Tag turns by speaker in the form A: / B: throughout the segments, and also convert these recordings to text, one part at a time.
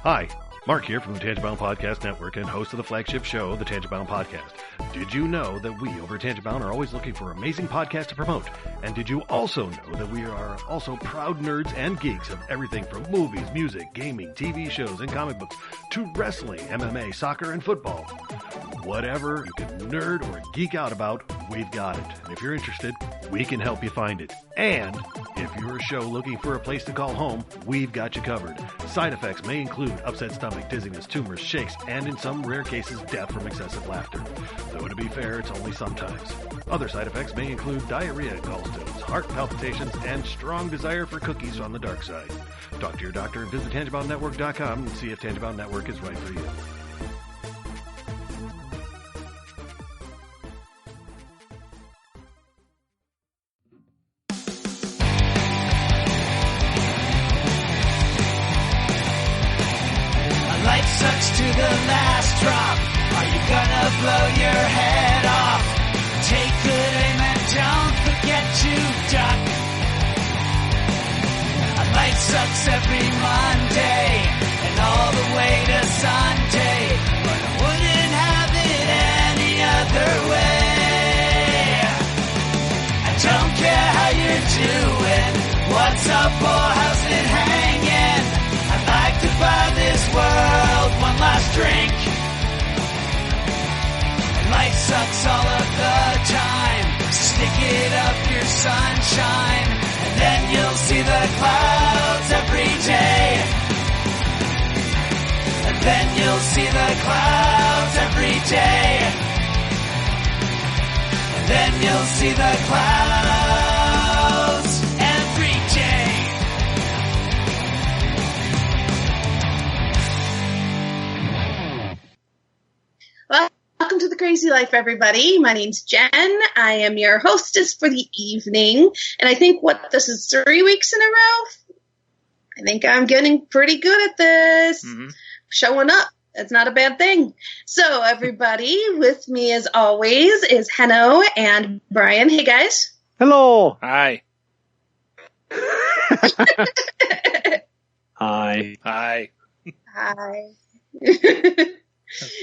A: Hi, Mark here from the Tangent-Bound Podcast Network and host of the flagship show, the Tangent-Bound Podcast. Did you know that we over at Tangent-Bound are always looking for amazing podcasts to promote? And did you also know that we are also proud nerds and geeks of everything from movies, music, gaming, TV shows, and comic books to wrestling, MMA, soccer, and football? Whatever you can nerd or geek out about, we've got it. And if you're interested, we can help you find it. And if you're a show looking for a place to call home, we've got you covered. Side effects may include upset stomach, dizziness, tumors, shakes, and in some rare cases, death from excessive laughter. Though to be fair, it's only sometimes. Other side effects may include diarrhea, gallstones, heart palpitations, and strong desire for cookies on the dark side. Talk to your doctor and visit TangentBoundNetwork.com and see if Tangent-Bound Network is right for you.
B: Sucks to the last drop. Are you gonna blow your head off? Take good aim and don't forget to duck. A light sucks every Monday and all the way to Sunday, but I wouldn't have it any other way. I don't care how you're doing, what's up or how's it hanging. I'd like to buy this world one last drink. Life sucks all of the time. Stick it up your sunshine, and then you'll see the clouds every day. And then you'll see the clouds every day. And then you'll see the clouds every day.
C: Welcome to the Crazy Life, everybody. My name's Jen. I am your hostess for the evening. And I think, this is 3 weeks in a row? I think I'm getting pretty good at this. Mm-hmm. Showing up. That's not a bad thing. So, everybody, with me as always is Henno and Brian. Hey, guys.
D: Hello.
E: Hi.
D: Hi.
E: Hi.
C: Hi.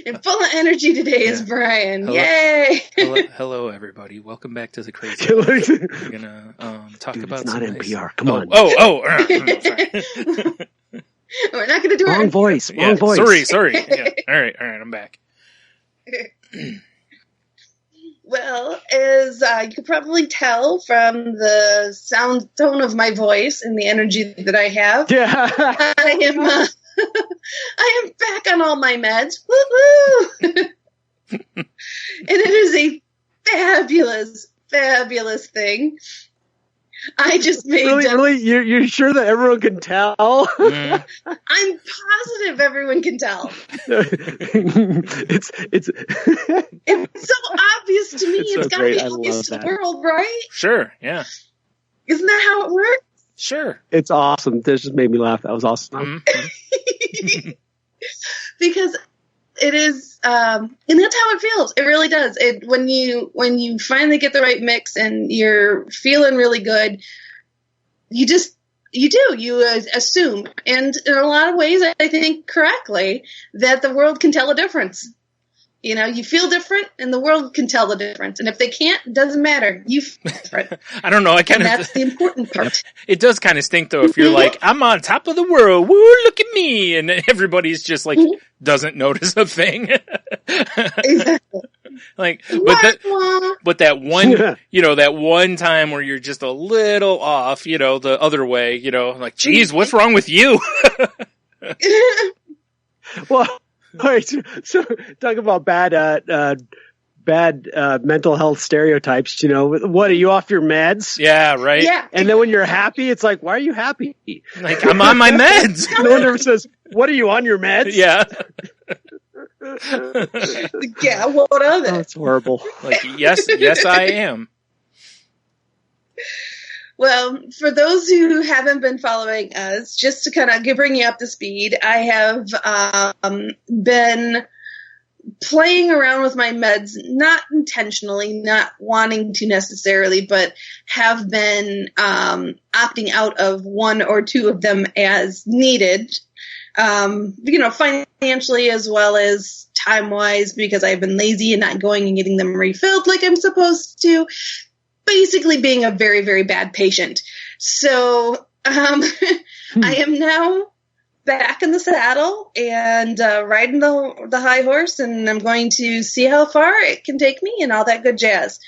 C: And full of energy today is Brian.
E: Hello.
C: Yay!
E: Hello, everybody. Welcome back to the Crazy Life. We're gonna talk about.
D: It's not
E: some
D: NPR.
E: Nice...
D: Come on.
E: Sorry.
C: We're not going to do
D: wrong
C: our
D: voice.
E: Yeah,
D: Wrong voice.
E: Sorry. Yeah. All right. I'm back.
C: Well, as you could probably tell from the sound tone of my voice and the energy that I have,
D: Yeah.
C: I am back on all my meds. Woo-hoo! And it is a fabulous, fabulous thing. I just made
D: Really? You're sure that everyone can tell?
C: I'm positive everyone can tell.
D: It's
C: so obvious to me. It's
D: so
C: got to be
D: great. I
C: obvious
D: love
C: to the
D: that.
C: world, right?
E: Sure. Yeah.
C: Isn't that how it works?
E: Sure.
D: It's awesome. This just made me laugh. That was awesome.
E: Mm-hmm.
C: Because it is, and that's how it feels. It really does. When you finally get the right mix and you're feeling really good, you assume, and in a lot of ways, I think correctly, that the world can tell a difference. You know, you feel different, and the world can tell the difference. And if they can't, it doesn't matter. You feel different.
E: I don't know.
C: That's the important part.
E: It does kind of stink, though, if you're like, I'm on top of the world. Woo, look at me. And everybody's just like, doesn't notice a thing.
C: Exactly.
E: Like, but that one, that one time where you're just a little off, the other way, like, geez, what's wrong with you?
D: Well, all right. So talk about bad mental health stereotypes. What, are you off your meds?
E: Yeah, right.
C: Yeah.
D: And then when you're happy, it's like, why are you happy?
E: Like, I'm on my meds.
D: No one ever says, what, are you on your meds?
E: Yeah.
C: Yeah, what of it?
D: That's horrible.
E: Like, yes, I am.
C: Well, for those who haven't been following us, just to kind of bring you up to speed, I have been playing around with my meds, not intentionally, not wanting to necessarily, but have been opting out of one or two of them as needed. financially as well as time-wise, because I've been lazy and not going and getting them refilled like I'm supposed to. Basically being a very, very bad patient. So I am now back in the saddle and riding the high horse, and I'm going to see how far it can take me and all that good jazz.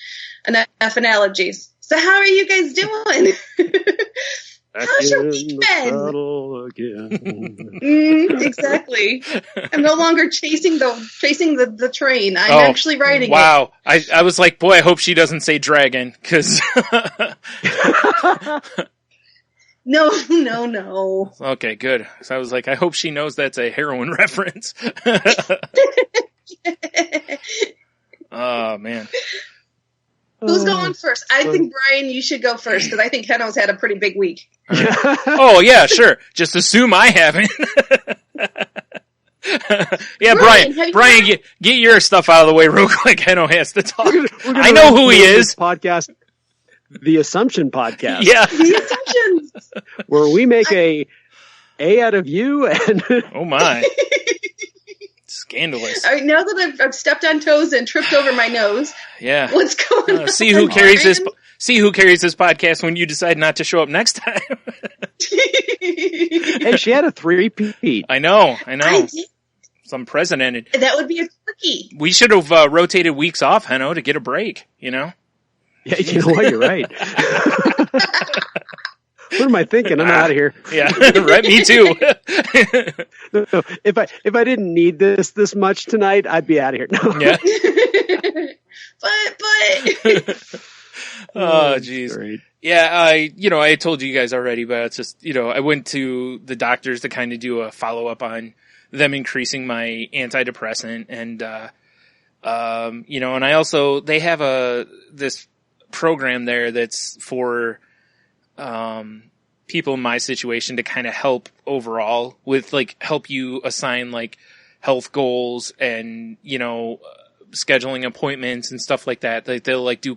C: Enough analogies. So how are you guys doing? How's your week been? Exactly. I'm no longer chasing the train. I'm actually riding it.
E: Wow. I was like, boy, I hope she doesn't say dragon, because...
C: No.
E: Okay, good. So I was like, I hope she knows that's a heroin reference. Oh, man.
C: Who's going first? I think, Brian, you should go first, because I think Heno's had a pretty big week.
E: Oh, yeah, sure. Just assume I haven't. Yeah, Brian, get your stuff out of the way real quick. Heno has to talk. I know who he is.
D: Podcast, the Assumption Podcast.
E: Yeah.
C: The Assumptions.
D: Where we make a out of you and...
E: Oh, my. Scandalous.
C: All right, now that I've stepped on toes and tripped over my nose,
E: yeah,
C: what's going on?
E: See who carries this podcast when you decide not to show up next time.
D: Hey, she had a 3-peat.
E: I know. Some unprecedented.
C: That would be a quickie.
E: We should have rotated weeks off, Heno, to get a break.
D: Yeah, you know what? You're right. What am I thinking? I'm out of here.
E: Yeah, right. Me too.
D: No, if I didn't need this much tonight, I'd be out of here. No.
E: Yeah.
C: but.
E: Oh, jeez. Yeah, I told you guys already, but it's just, I went to the doctors to kind of do a follow up on them increasing my antidepressant, and and I also, they have this program there that's for people in my situation to kind of help overall with, like, help you assign, like, health goals and, scheduling appointments and stuff like that. Like, they'll, like, do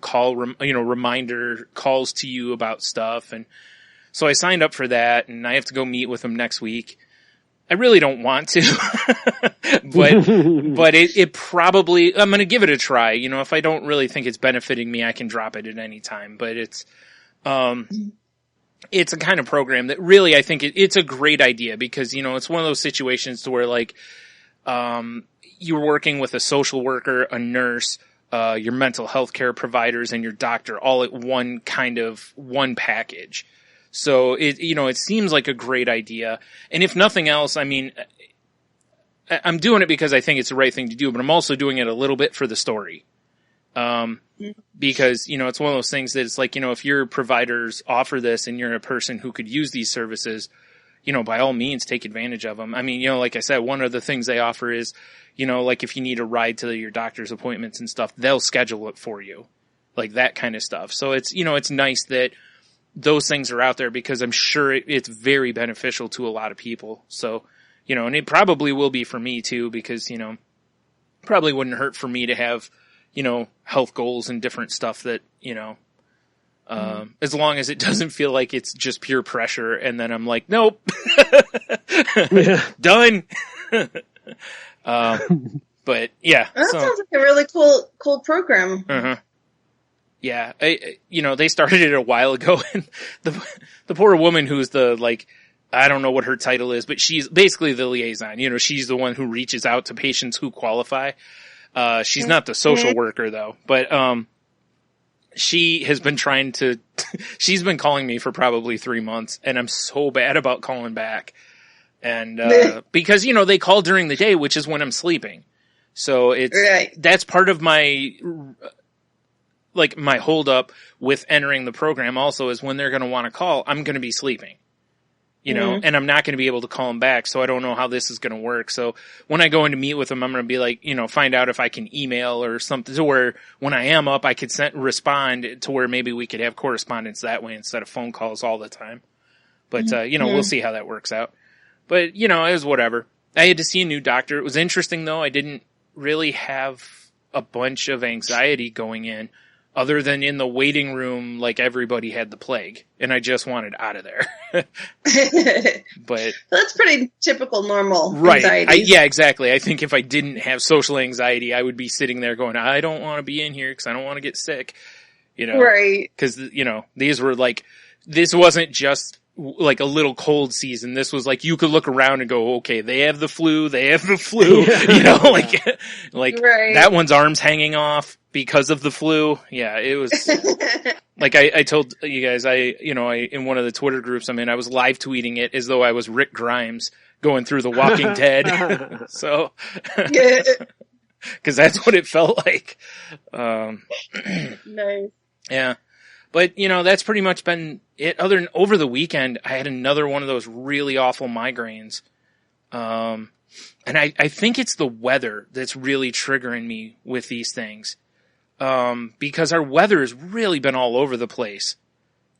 E: reminder calls to you about stuff. And so I signed up for that, and I have to go meet with them next week. I really don't want to, but it probably, I'm going to give it a try. If I don't really think it's benefiting me, I can drop it at any time, but it's a kind of program that really, I think it's a great idea, because, it's one of those situations to where, like, you're working with a social worker, a nurse, your mental health care providers, and your doctor all at one package. So it seems like a great idea. And if nothing else, I mean, I'm doing it because I think it's the right thing to do, but I'm also doing it a little bit for the story. Because, it's one of those things that it's like, if your providers offer this and you're a person who could use these services, by all means, take advantage of them. I mean, like I said, one of the things they offer is, like if you need a ride to your doctor's appointments and stuff, they'll schedule it for you, like that kind of stuff. So it's, it's nice that those things are out there, because I'm sure it's very beneficial to a lot of people. So, and it probably will be for me too, because, probably wouldn't hurt for me to have, health goals and different stuff that, as long as it doesn't feel like it's just pure pressure. And then I'm like, nope, done. But yeah,
C: that sounds like a really cool program.
E: Uh-huh. Yeah. They started it a while ago, and the poor woman who's I don't know what her title is, but she's basically the liaison. She's the one who reaches out to patients who qualify. She's not the social worker though, but, she has been she's been calling me for probably 3 months, and I'm so bad about calling back. And, because, they call during the day, which is when I'm sleeping. So that's part of my hold up with entering the program also, is when they're going to want to call, I'm going to be sleeping. And I'm not going to be able to call them back, so I don't know how this is going to work. So when I go in to meet with them, I'm going to be like, find out if I can email or something, to where when I am up, I could respond to where maybe we could have correspondence that way instead of phone calls all the time. But, we'll see how that works out. But, it was whatever. I had to see a new doctor. It was interesting, though. I didn't really have a bunch of anxiety going in. other than in the waiting room, like everybody had the plague and I just wanted out of there. But
C: that's pretty typical normal
E: right.
C: anxiety.
E: Yeah, exactly. I think if I didn't have social anxiety, I would be sitting there going, I don't want to be in here because I don't want to get sick, you know,
C: right.
E: Cause you know, these were like, this wasn't just like a little cold season. This was like, you could look around and go, okay, they have the flu, you know, like
C: right.
E: that one's arms hanging off because of the flu. Yeah, it was like, I told you guys, I in one of the Twitter groups I'm in, I was live tweeting it as though I was Rick Grimes going through The Walking Dead. So, cause that's what it felt like.
C: Nice.
E: Yeah. But, you know, that's pretty much been it. Other than over the weekend, I had another one of those really awful migraines. And I think it's the weather that's really triggering me with these things. Because our weather has really been all over the place.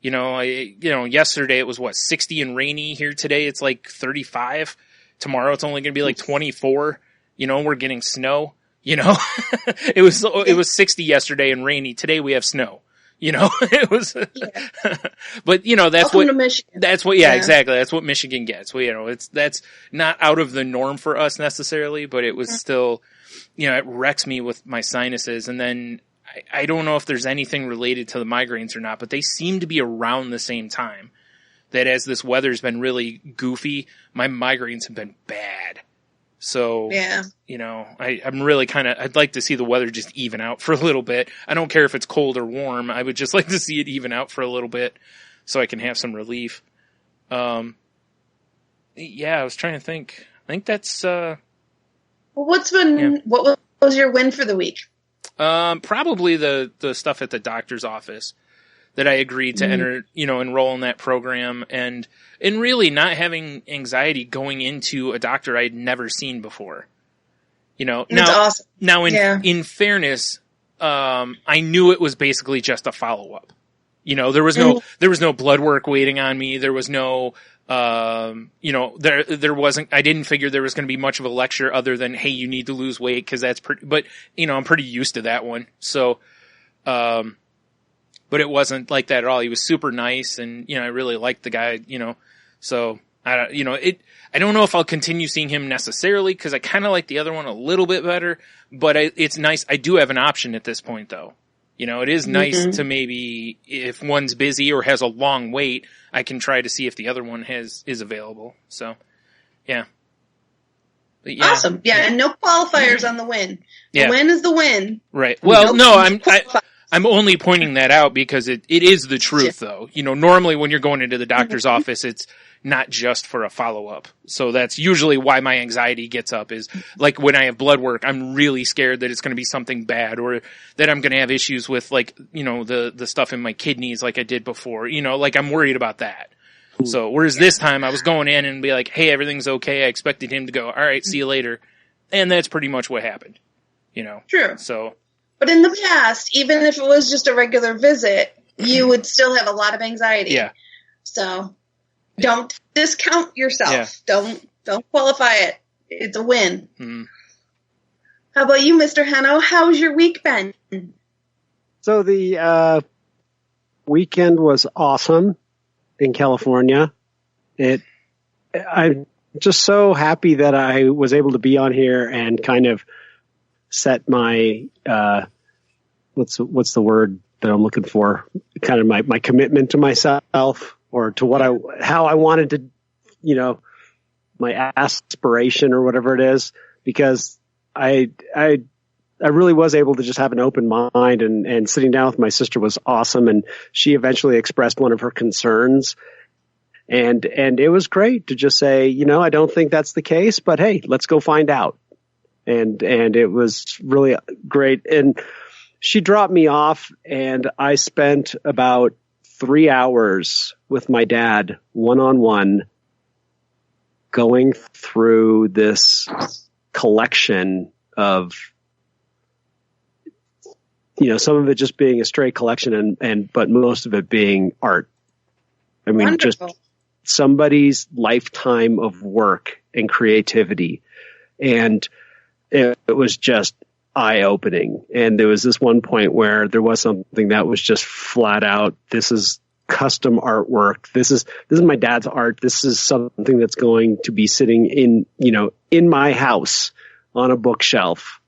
E: You know, yesterday it was 60 and rainy. Here today it's like 35. Tomorrow it's only going to be like 24. You know, we're getting snow, you know, it was 60 yesterday and rainy. Today we have snow. You know, it was, but you know,
C: Welcome to Michigan.
E: Exactly. That's what Michigan gets. Well, you know, that's not out of the norm for us necessarily, but it was still, you know, it wrecks me with my sinuses. And then I don't know if there's anything related to the migraines or not, but they seem to be around the same time. That as this weather's been really goofy, my migraines have been bad. So, you know, I'm really I'd like to see the weather just even out for a little bit. I don't care if it's cold or warm. I would just like to see it even out for a little bit so I can have some relief. Yeah, I was trying to think. I think that's,
C: well, what was your win for the week?
E: Probably the stuff at the doctor's office that I agreed to enroll in that program and really not having anxiety going into a doctor I'd never seen before. You know,
C: that's awesome.
E: Now in fairness, I knew it was basically just a follow-up. You know, there was no blood work waiting on me. There was no, there wasn't, I didn't figure there was going to be much of a lecture other than, hey, you need to lose weight because that's but, you know, I'm pretty used to that one. So, but it wasn't like that at all. He was super nice and, you know, I really liked the guy, you know, so I don't know if I'll continue seeing him necessarily because I kind of like the other one a little bit better, but it's nice. I do have an option at this point though. You know, it is nice to maybe if one's busy or has a long wait, I can try to see if the other one is available. So, yeah. But yeah.
C: Awesome. Yeah. And no qualifiers on the win. The win is the win.
E: Right. Well, I'm only pointing that out because it is the truth though. You know, normally when you're going into the doctor's office, it's not just for a follow-up. So that's usually why my anxiety gets up is like when I have blood work, I'm really scared that it's going to be something bad or that I'm going to have issues with like, you know, the stuff in my kidneys like I did before, you know, like I'm worried about that. So whereas this time I was going in and be like, hey, everything's okay. I expected him to go, all right, see you later. And that's pretty much what happened, you know?
C: True.
E: So.
C: But in the past, even if it was just a regular visit, you would still have a lot of anxiety.
E: Yeah.
C: So don't discount yourself. Yeah. Don't qualify it. It's a win. Mm. How about you, Mr. Heno? How's your week been?
D: So the weekend was awesome in California. I'm just so happy that I was able to be on here and kind of set my what's the word that I'm looking for? Kind of my commitment to myself or to how I wanted to, you know, my aspiration or whatever it is, because I really was able to just have an open mind and sitting down with my sister was awesome. And she eventually expressed one of her concerns. And it was great to just say, you know, I don't think that's the case, but hey, let's go find out. And it was really great. And she dropped me off and I spent about 3 hours with my dad one-on-one going through this collection of, you know, some of it just being a straight collection but most of it being art. I mean,
C: Wonderful.
D: Just somebody's lifetime of work and creativity. And it was just eye-opening. And there was this one point where there was something that was just flat out, this is custom artwork. This is my dad's art. This is something that's going to be sitting in my house on a bookshelf,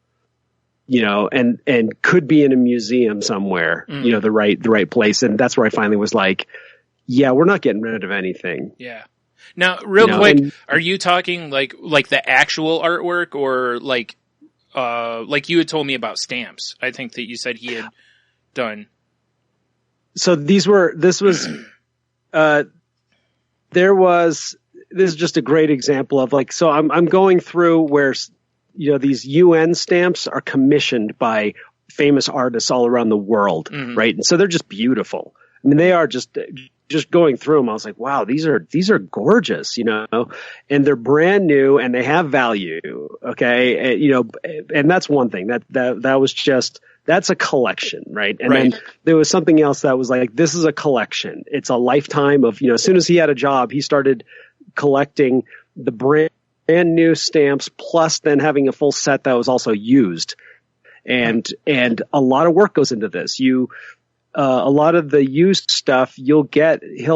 D: and could be in a museum somewhere, the right place. And that's where I finally was like, yeah, we're not getting rid of anything.
E: Yeah. Now, real quick, are you talking like the actual artwork, or like you had told me about stamps? I think that you said he had done.
D: So this is just a great example of so I'm going through where, these UN stamps are commissioned by famous artists all around the world. Right. And so they're just beautiful. I mean, they are just going through them. I was like, wow, these are gorgeous, and they're brand new and they have value. Okay. And that's one thing that was just, that's a collection, right? And then there was something else that was like, this is a collection. It's a lifetime of, as soon as he had a job, he started collecting the brand new stamps, plus then having a full set that was also used. And a lot of work goes into this. A lot of the used stuff he'll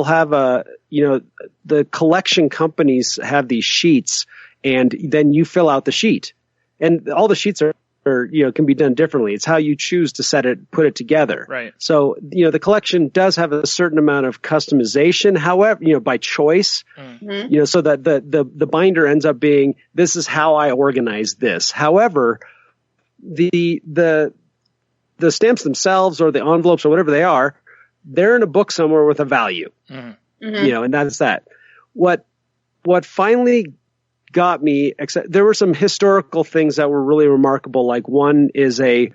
D: have the collection companies have these sheets, and then you fill out the sheet, and all the sheets are can be done differently. It's how you choose to put it together.
E: Right.
D: So, the collection does have a certain amount of customization, however, by choice, so that the binder ends up being, this is how I organize this. However, the stamps themselves or the envelopes or whatever they are, they're in a book somewhere with a value, and that's that. What finally got me, except there were some historical things that were really remarkable. Like one is it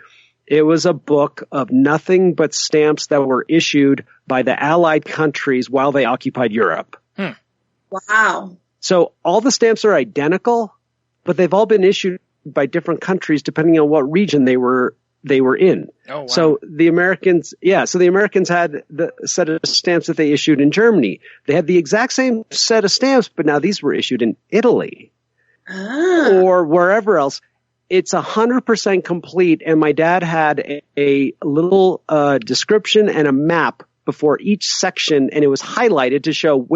D: was a book of nothing but stamps that were issued by the Allied countries while they occupied Europe.
C: Wow.
D: So all the stamps are identical, but they've all been issued by different countries depending on what region they were in.
E: Oh, wow.
D: So the Americans had the set of stamps that they issued in Germany. They had the exact same set of stamps, but now these were issued in Italy or wherever else. It's 100% complete. And my dad had a little description and a map before each section, and it was highlighted to show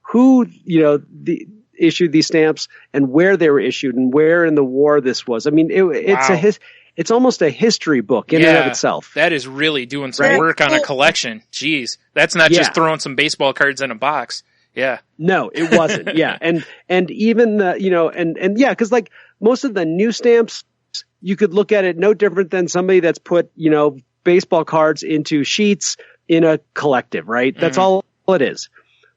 D: who issued these stamps and where they were issued and where in the war this was. I mean, it's almost a history book in and of itself.
E: That is really doing some work on a collection. Jeez. That's not just throwing some baseball cards in a box. Yeah.
D: No, it wasn't. Yeah. And even cause like most of the new stamps, you could look at it no different than somebody that's put, baseball cards into sheets in a collective, right? That's all it is.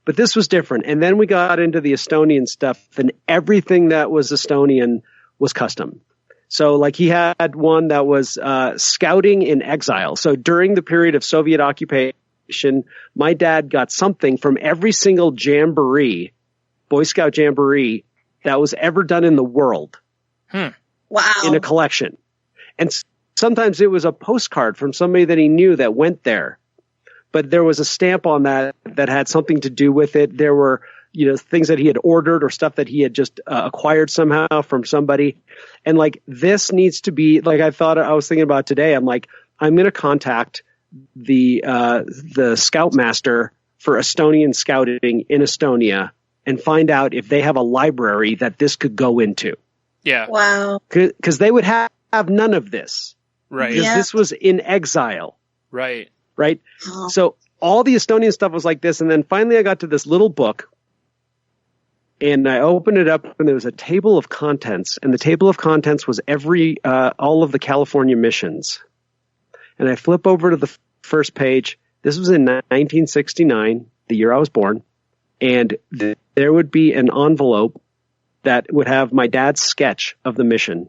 D: But this was different. And then we got into the Estonian stuff, and everything that was Estonian was custom. So like he had one that was scouting in exile. So during the period of Soviet occupation, my dad got something from every single jamboree, Boy Scout jamboree, that was ever done in the world.
C: Wow.
D: In a collection. And sometimes it was a postcard from somebody that he knew that went there. But there was a stamp on that had something to do with it. There were things that he had ordered or stuff that he had just acquired somehow from somebody. And like, this needs to be like, I was thinking about today. I'm like, I'm going to contact the scoutmaster for Estonian scouting in Estonia and find out if they have a library that this could go into.
E: Yeah.
C: Wow.
D: Cause they would have none of this.
E: Right.
D: Because this was in exile.
E: Right.
D: Right. Oh. So all the Estonian stuff was like this. And then finally I got to this little book. And I opened it up, and there was a table of contents, and the table of contents was all of the California missions. And I flip over to the first page. This was in 1969, the year I was born, and there would be an envelope that would have my dad's sketch of the mission.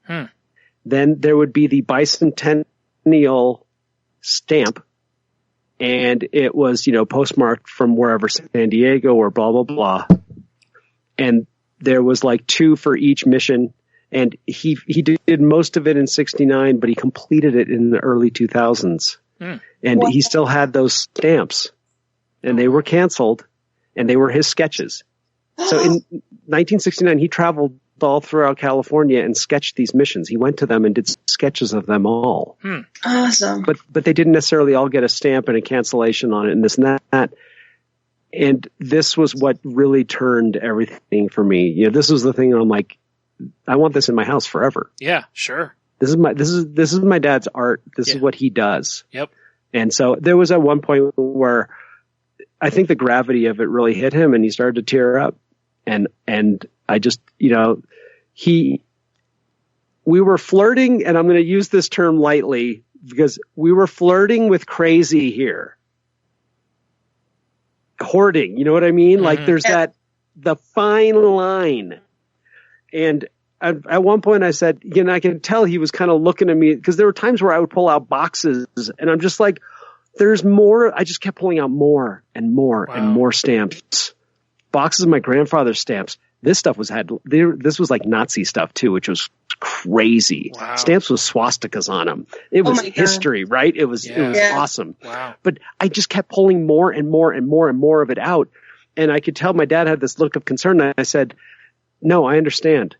D: Then there would be the bicentennial stamp, and it was, postmarked from wherever, San Diego or blah, blah, blah. And there was like 2 for each mission. And he did most of it in 69, but he completed it in the early 2000s. And he still had those stamps, and they were canceled, and they were his sketches. So in 1969, he traveled all throughout California and sketched these missions. He went to them and did sketches of them all.
C: Awesome.
D: But they didn't necessarily all get a stamp and a cancellation on it and this and that. And this was what really turned everything for me. You know, this was the thing I'm like, I want this in my house forever.
E: Yeah, sure.
D: This is my dad's art. This is what he does.
E: Yep.
D: And so there was at one point where I think the gravity of it really hit him and he started to tear up. And I just, you know, we were flirting, and I'm going to use this term lightly because we were flirting with crazy here. Hoarding, you know what I mean? Like there's the fine line. And at one point I said, you know, I can tell he was kind of looking at me because there were times where I would pull out boxes and I'm just like, there's more. I just kept pulling out more and more and more stamps. Boxes of my grandfather's stamps. This stuff this was like Nazi stuff too, which was crazy.
E: Wow.
D: Stamps with swastikas on them. It was history, right? It was awesome.
E: Wow.
D: But I just kept pulling more and more and more and more of it out. And I could tell my dad had this look of concern. And I said, no, I understand.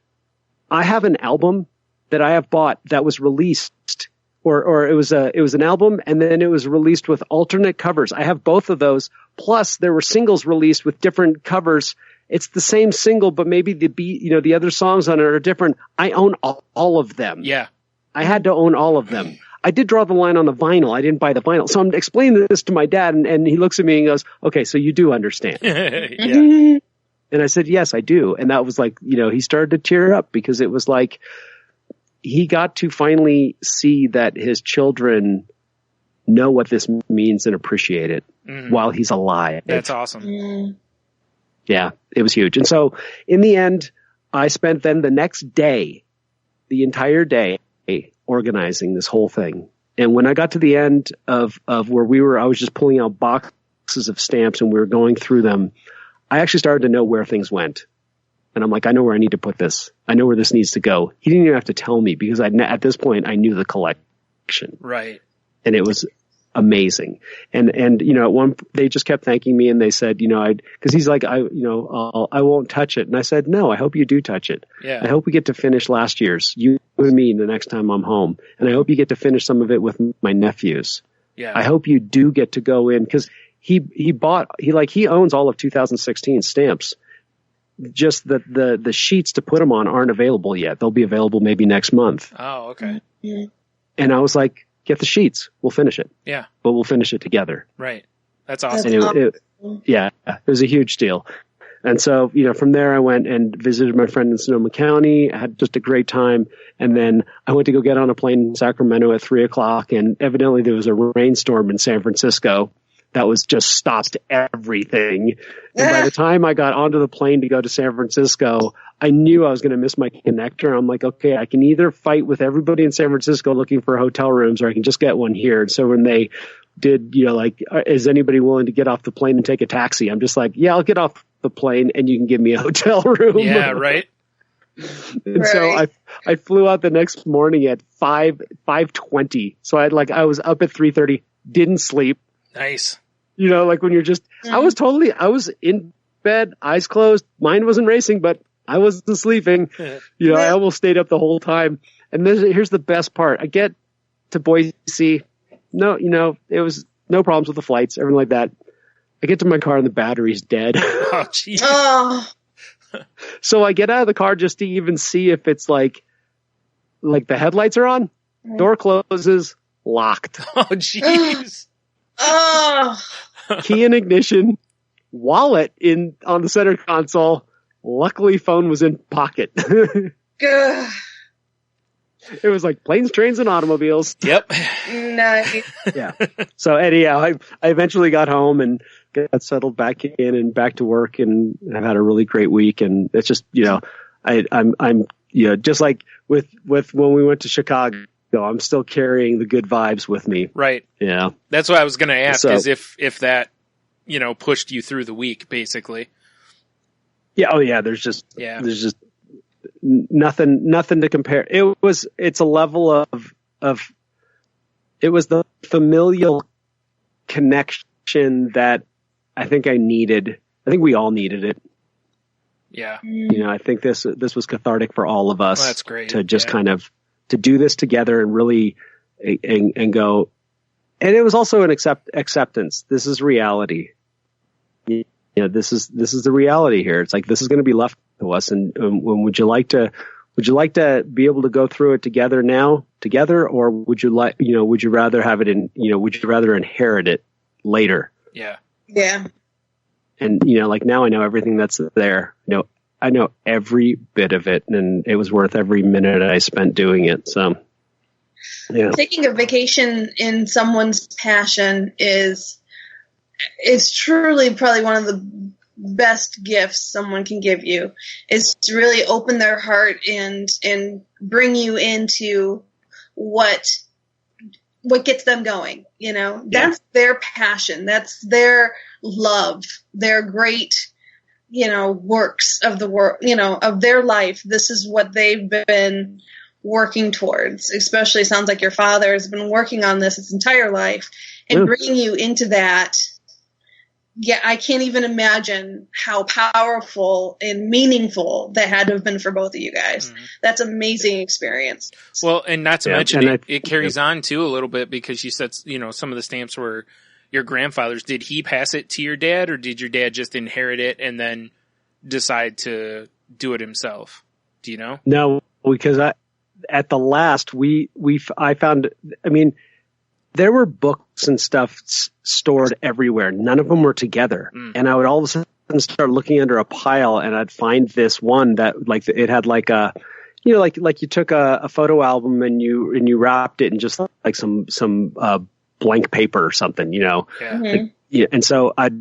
D: I have an album that I have bought that was released or it was an album and then it was released with alternate covers. I have both of those. Plus there were singles released with different covers. It's the same single, but maybe the beat, you know, the other songs on it are different. I own all of them.
E: Yeah.
D: I had to own all of them. I did draw the line on the vinyl. I didn't buy the vinyl. So I'm explaining this to my dad and he looks at me and goes, okay, so you do understand.
E: Yeah.
D: And I said, yes, I do. And that was like, you know, he started to tear up because it was like he got to finally see that his children know what this means and appreciate it while he's alive.
E: That's awesome.
D: Yeah, it was huge. And so in the end, I spent then the next day, the entire day, organizing this whole thing. And when I got to the end of where I was just pulling out boxes of stamps and we were going through them. I actually started to know where things went. And I'm like, I know where I need to put this. I know where this needs to go. He didn't even have to tell me because at this point I knew the collection.
E: Right.
D: And it was amazing. And, you know, they just kept thanking me and they said, you know, cause he's like, I won't touch it. And I said, no, I hope you do touch it.
E: Yeah.
D: I hope we get to finish last year's, you and me, the next time I'm home. And I hope you get to finish some of it with my nephews.
E: Yeah.
D: I hope you do get to go in cause he owns all of 2016 stamps. Just the sheets to put them on aren't available yet. They'll be available maybe next month.
E: Oh, okay.
D: And I was like, get the sheets. We'll finish it.
E: Yeah.
D: But we'll finish it together.
E: Right. That's awesome.
D: And it was a huge deal. And so, you know, from there I went and visited my friend in Sonoma County. I had just a great time. And then I went to go get on a plane in Sacramento at 3:00. And evidently there was a rainstorm in San Francisco that was just stopped everything. And by the time I got onto the plane to go to San Francisco, I knew I was going to miss my connector. I'm like, okay, I can either fight with everybody in San Francisco looking for hotel rooms or I can just get one here. And so when they did, you know, like, is anybody willing to get off the plane and take a taxi? I'm just like, yeah, I'll get off the plane and you can give me a hotel room.
E: Yeah, right.
D: And so I flew out the next morning at 5:20. So I was up at 3:30, didn't sleep.
E: Nice.
D: You know, like when you're just, I was in bed, eyes closed, mind wasn't racing, but I wasn't sleeping. You know, I almost stayed up the whole time. And here's the best part. I get to Boise. No, you know, it was no problems with the flights, everything like that. I get to my car and the battery's dead.
E: Oh, jeez.
D: So I get out of the car just to even see if it's like the headlights are on. Door closes, locked.
E: Oh, jeez.
D: Key in ignition, wallet on the center console. Luckily, phone was in pocket. It was like planes, trains, and automobiles.
E: Yep.
C: Nice.
D: Yeah. So anyhow, I eventually got home and got settled back in and back to work, and I've had a really great week. And it's just, you know, I'm you know, just like with when we went to Chicago. I'm still carrying the good vibes with me.
E: Right.
D: Yeah.
E: That's what I was going to ask is if that, you know, pushed you through the week, basically.
D: Yeah. Oh yeah. There's just nothing to compare. It's a level of it was the familial connection that I think I needed. I think we all needed it.
E: Yeah.
D: You know, I think this was cathartic for all of us.
E: Well, that's great.
D: To just kind of to do this together and really and go. And it was also an acceptance. This is reality. You know, this is the reality here. It's like this is going to be left to us. And would you like to be able to go through it together, or would you rather have it would you rather inherit it later?
E: Yeah.
C: Yeah.
D: And, you know, like now I know everything that's there. I know every bit of it, and it was worth every minute I spent doing it. So, yeah.
C: Taking a vacation in someone's passion is truly probably one of the best gifts someone can give you, is to really open their heart and bring you into what gets them going. You know, that's their passion. That's their love, their great, you know, works of the work, you know, of their life. This is what they've been working towards. Especially sounds like your father has been working on this his entire life, and bringing you into that. Yeah, I can't even imagine how powerful and meaningful that had to have been for both of you guys. Mm-hmm. That's an amazing experience.
E: Well, and not to mention it carries on too a little bit, because you said, you know, some of the stamps were your grandfather's. Did he pass it to your dad, or did your dad just inherit it and then decide to do it himself? Do you know?
D: No, because at the last I found, I mean, there were books and stuff stored everywhere. None of them were together. And I would all of a sudden start looking under a pile, and I'd find this one that, like, it had like a, you know, like you took a photo album and you wrapped it in just like some blank paper or something, you know.
E: Yeah.
C: Mm-hmm.
D: Like, yeah, and so I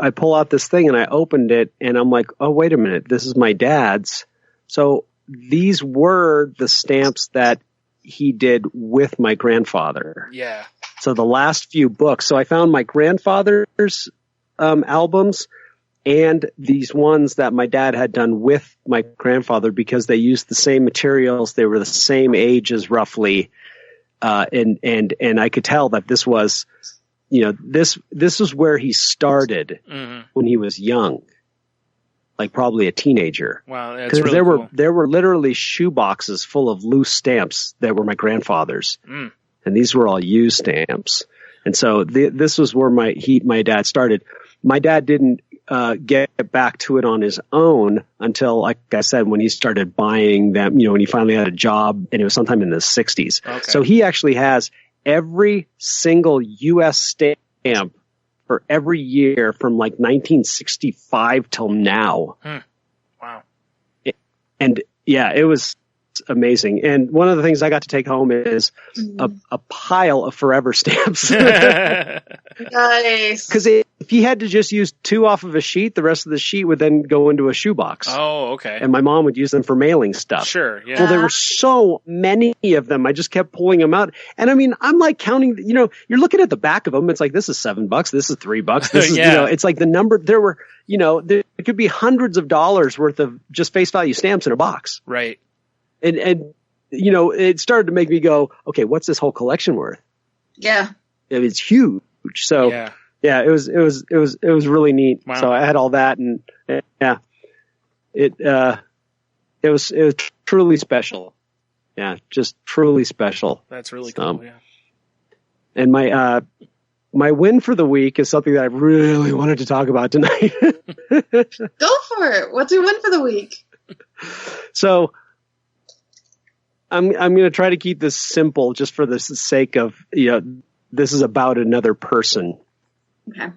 D: pull out this thing and I opened it, and I'm like, oh, wait a minute, this is my dad's. So these were the stamps that he did with my grandfather.
E: Yeah.
D: So the last few books. So I found my grandfather's albums and these ones that my dad had done with my grandfather, because they used the same materials. They were the same ages roughly. And I could tell that this was, you know, this is where he started when he was young. Like probably a teenager.
E: Wow, that's really cool.
D: There were literally shoe boxes full of loose stamps that were my grandfather's, and these were all used stamps. And so this was where my dad started. My dad didn't get back to it on his own until, like I said, when he started buying them. You know, when he finally had a job, and it was sometime in the 60s.
E: Okay.
D: So he actually has every single U.S. stamp for every year from like 1965 till now.
E: Wow.
D: And yeah, it was amazing. And one of the things I got to take home is a pile of forever stamps.
C: Nice.
D: Because if he had to just use 2 off of a sheet, the rest of the sheet would then go into a shoebox.
E: Oh, okay.
D: And my mom would use them for mailing stuff.
E: Sure, yeah.
D: Well, there were so many of them. I just kept pulling them out. And I mean, I'm like counting, you know, you're looking at the back of them. It's like, this is $7. This is $3. This is,
E: Yeah.
D: you know, it's like the number, there were, you know, there could be hundreds of dollars worth of just face value stamps in a box.
E: Right.
D: And, you know, it started to make me go, okay, what's this whole collection worth?
C: Yeah.
D: It's huge. So yeah, it was really neat.
E: Wow.
D: So I had all that, and yeah, it was truly special. Yeah, just truly special.
E: That's really cool. Yeah.
D: And my win for the week is something that I really wanted to talk about tonight.
C: Go for it. What's your win for the week?
D: So I'm going to try to keep this simple, just for the sake of, you know, this is about another person.
C: Okay.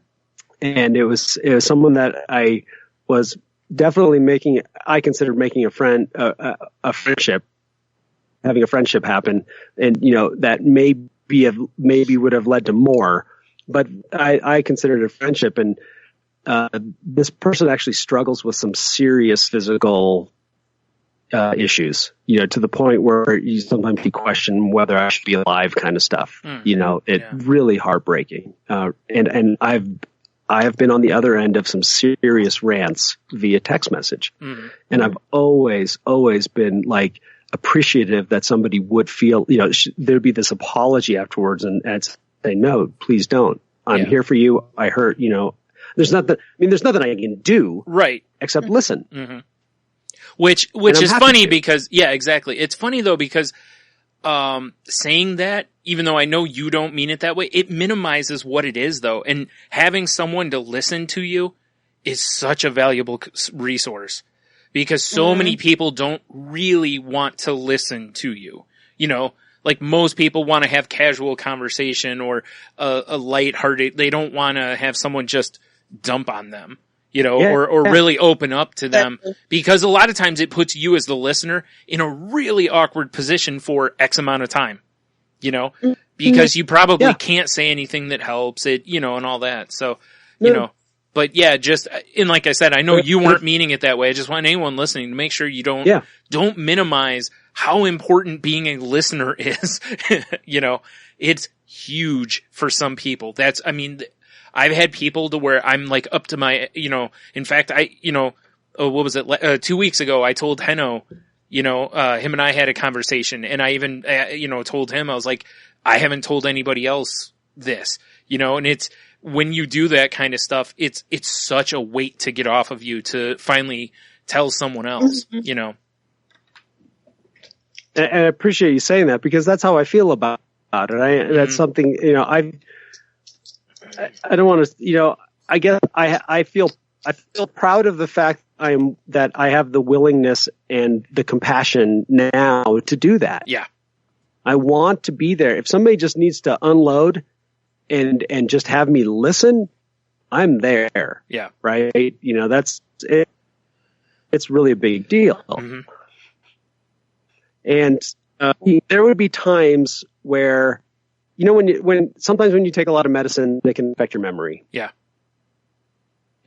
D: And it was someone that I was definitely I considered making a friendship, having a friendship happen. And, you know, that maybe would have led to more, but I considered it a friendship. And, this person actually struggles with some serious physical issues, you know, to the point where you sometimes question whether I should be alive, kind of stuff. You know, really heartbreaking. And I have been on the other end of some serious rants via text message. And I've always been like appreciative that somebody would feel, you know, there'd be this apology afterwards and say, no, please don't. I'm here for you. I hurt, you know, There's nothing I can do.
E: Right.
D: Except listen.
E: Mm-hmm. Which is funny because, yeah, exactly. It's funny though because, saying that, even though I know you don't mean it that way, it minimizes what it is though. And having someone to listen to you is such a valuable resource because so many people don't really want to listen to you. You know, like most people want to have casual conversation or a lighthearted, they don't want to have someone just dump on them. You know, or really open up to them because a lot of times it puts you as the listener in a really awkward position for X amount of time, you know, because you probably can't say anything that helps it, you know, and all that. So, you know, but yeah, and like I said, I know you weren't meaning it that way. I just want anyone listening to make sure you don't minimize how important being a listener is. You know, it's huge for some people. I've had people to where I'm like up to my, you know, in fact, what was it? 2 weeks ago, I told Henno, you know, him and I had a conversation and I even, you know, told him, I was like, I haven't told anybody else this, you know, and it's when you do that kind of stuff, it's such a weight to get off of you to finally tell someone else, you know.
D: And I appreciate you saying that because that's how I feel about it. That's something, you know, I don't want to, you know, I guess I feel proud of the fact that I have the willingness and the compassion now to do that.
E: Yeah.
D: I want to be there. If somebody just needs to unload and just have me listen, I'm there.
E: Yeah.
D: Right. You know, that's it. It's really a big deal. Mm-hmm. And there would be times where, you know, sometimes when you take a lot of medicine, it can affect your memory.
E: Yeah.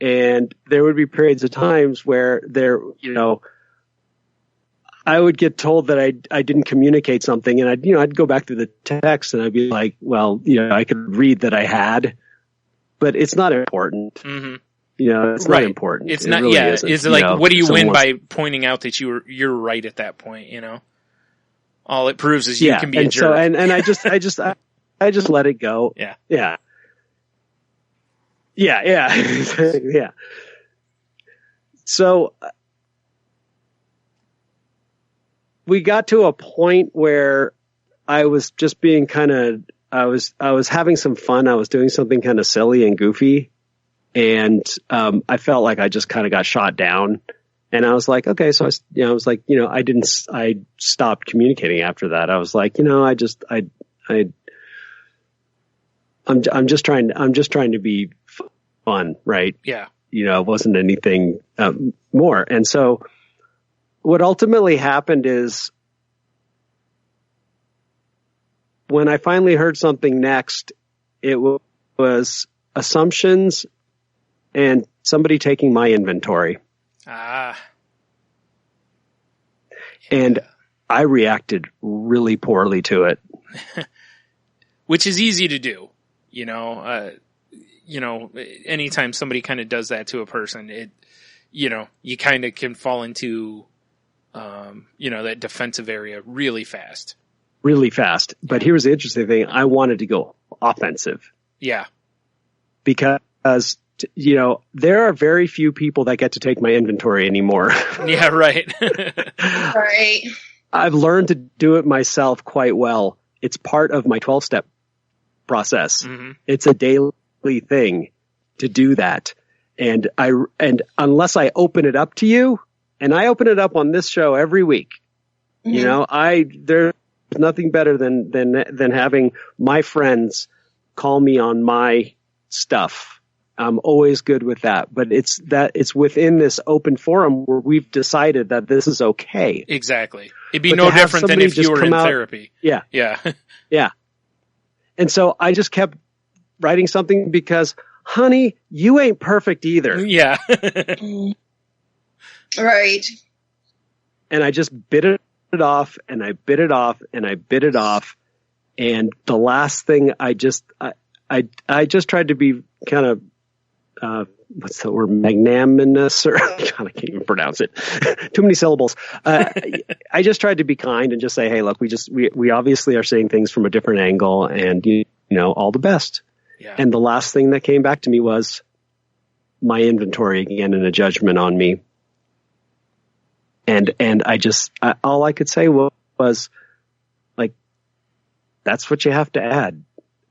D: And there would be periods of times where you know, I would get told that I didn't communicate something and I'd go back through the text and I'd be like, well, you know, I could read that I had, but it's not important. Mm-hmm. You know, it's not important.
E: It's not, really isn't. It's like, you know, what do you win by pointing out that you're right at that point, you know? All it proves is you can be a jerk.
D: So, and I just let it go.
E: Yeah.
D: Yeah. Yeah. Yeah. So we got to a point where I was just being I was having some fun. I was doing something kind of silly and goofy. And, I felt like I just kind of got shot down. And I was like, okay, so I stopped communicating after that. I was like, you know, I'm just trying to be fun, right?
E: Yeah.
D: You know, it wasn't anything more. And so what ultimately happened is when I finally heard something next, it was assumptions and somebody taking my inventory. And I reacted really poorly to it.
E: Which is easy to do, you know, anytime somebody kind of does that to a person, it, you know, you kind of can fall into, you know, that defensive area really fast.
D: Really fast. But here's the interesting thing. I wanted to go offensive.
E: Yeah.
D: Because, you know, there are very few people that get to take my inventory anymore.
E: Yeah, right.
C: Right.
D: I've learned to do it myself quite well. It's part of my 12-step process. Mm-hmm. It's a daily thing to do that. And unless I open it up to you, and I open it up on this show every week, mm-hmm. you know, there's nothing better than having my friends call me on my stuff. I'm always good with that, but it's within this open forum where we've decided that this is okay.
E: Exactly. It'd be no different than if you were in therapy.
D: Yeah.
E: Yeah.
D: Yeah. And so I just kept writing something because, honey, you ain't perfect either.
E: Yeah.
C: Right.
D: And I just bit it off and I bit it off and I bit it off. And the last thing I just tried to be kind of, what's the word? Magnanimous, or God, I can't even pronounce it. Too many syllables. I just tried to be kind and just say, hey, look, we obviously are seeing things from a different angle, and you know, all the best.
E: Yeah.
D: And the last thing that came back to me was, my inventory again in a judgment on me. And all I could say was like, that's what you have to add.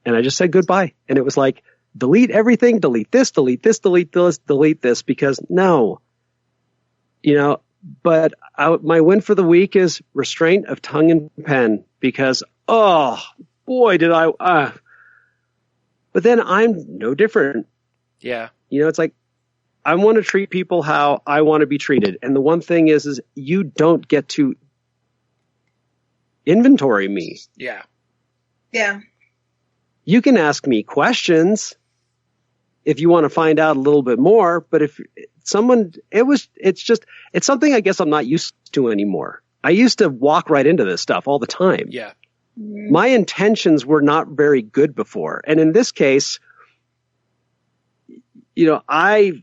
D: And I just said goodbye. And it was like, delete everything, delete this, delete this, delete this, delete this, because no, but my win for the week is restraint of tongue and pen, because, oh boy, did I, but then I'm no different.
E: Yeah.
D: It's like, I want to treat people how I want to be treated. And the one thing is you don't get to inventory me.
E: Yeah.
C: Yeah.
D: You can ask me questions if you want to find out a little bit more, but if someone, it's something I guess I'm not used to anymore. I used to walk right into this stuff all the time.
E: Yeah.
D: My intentions were not very good before. And in this case, I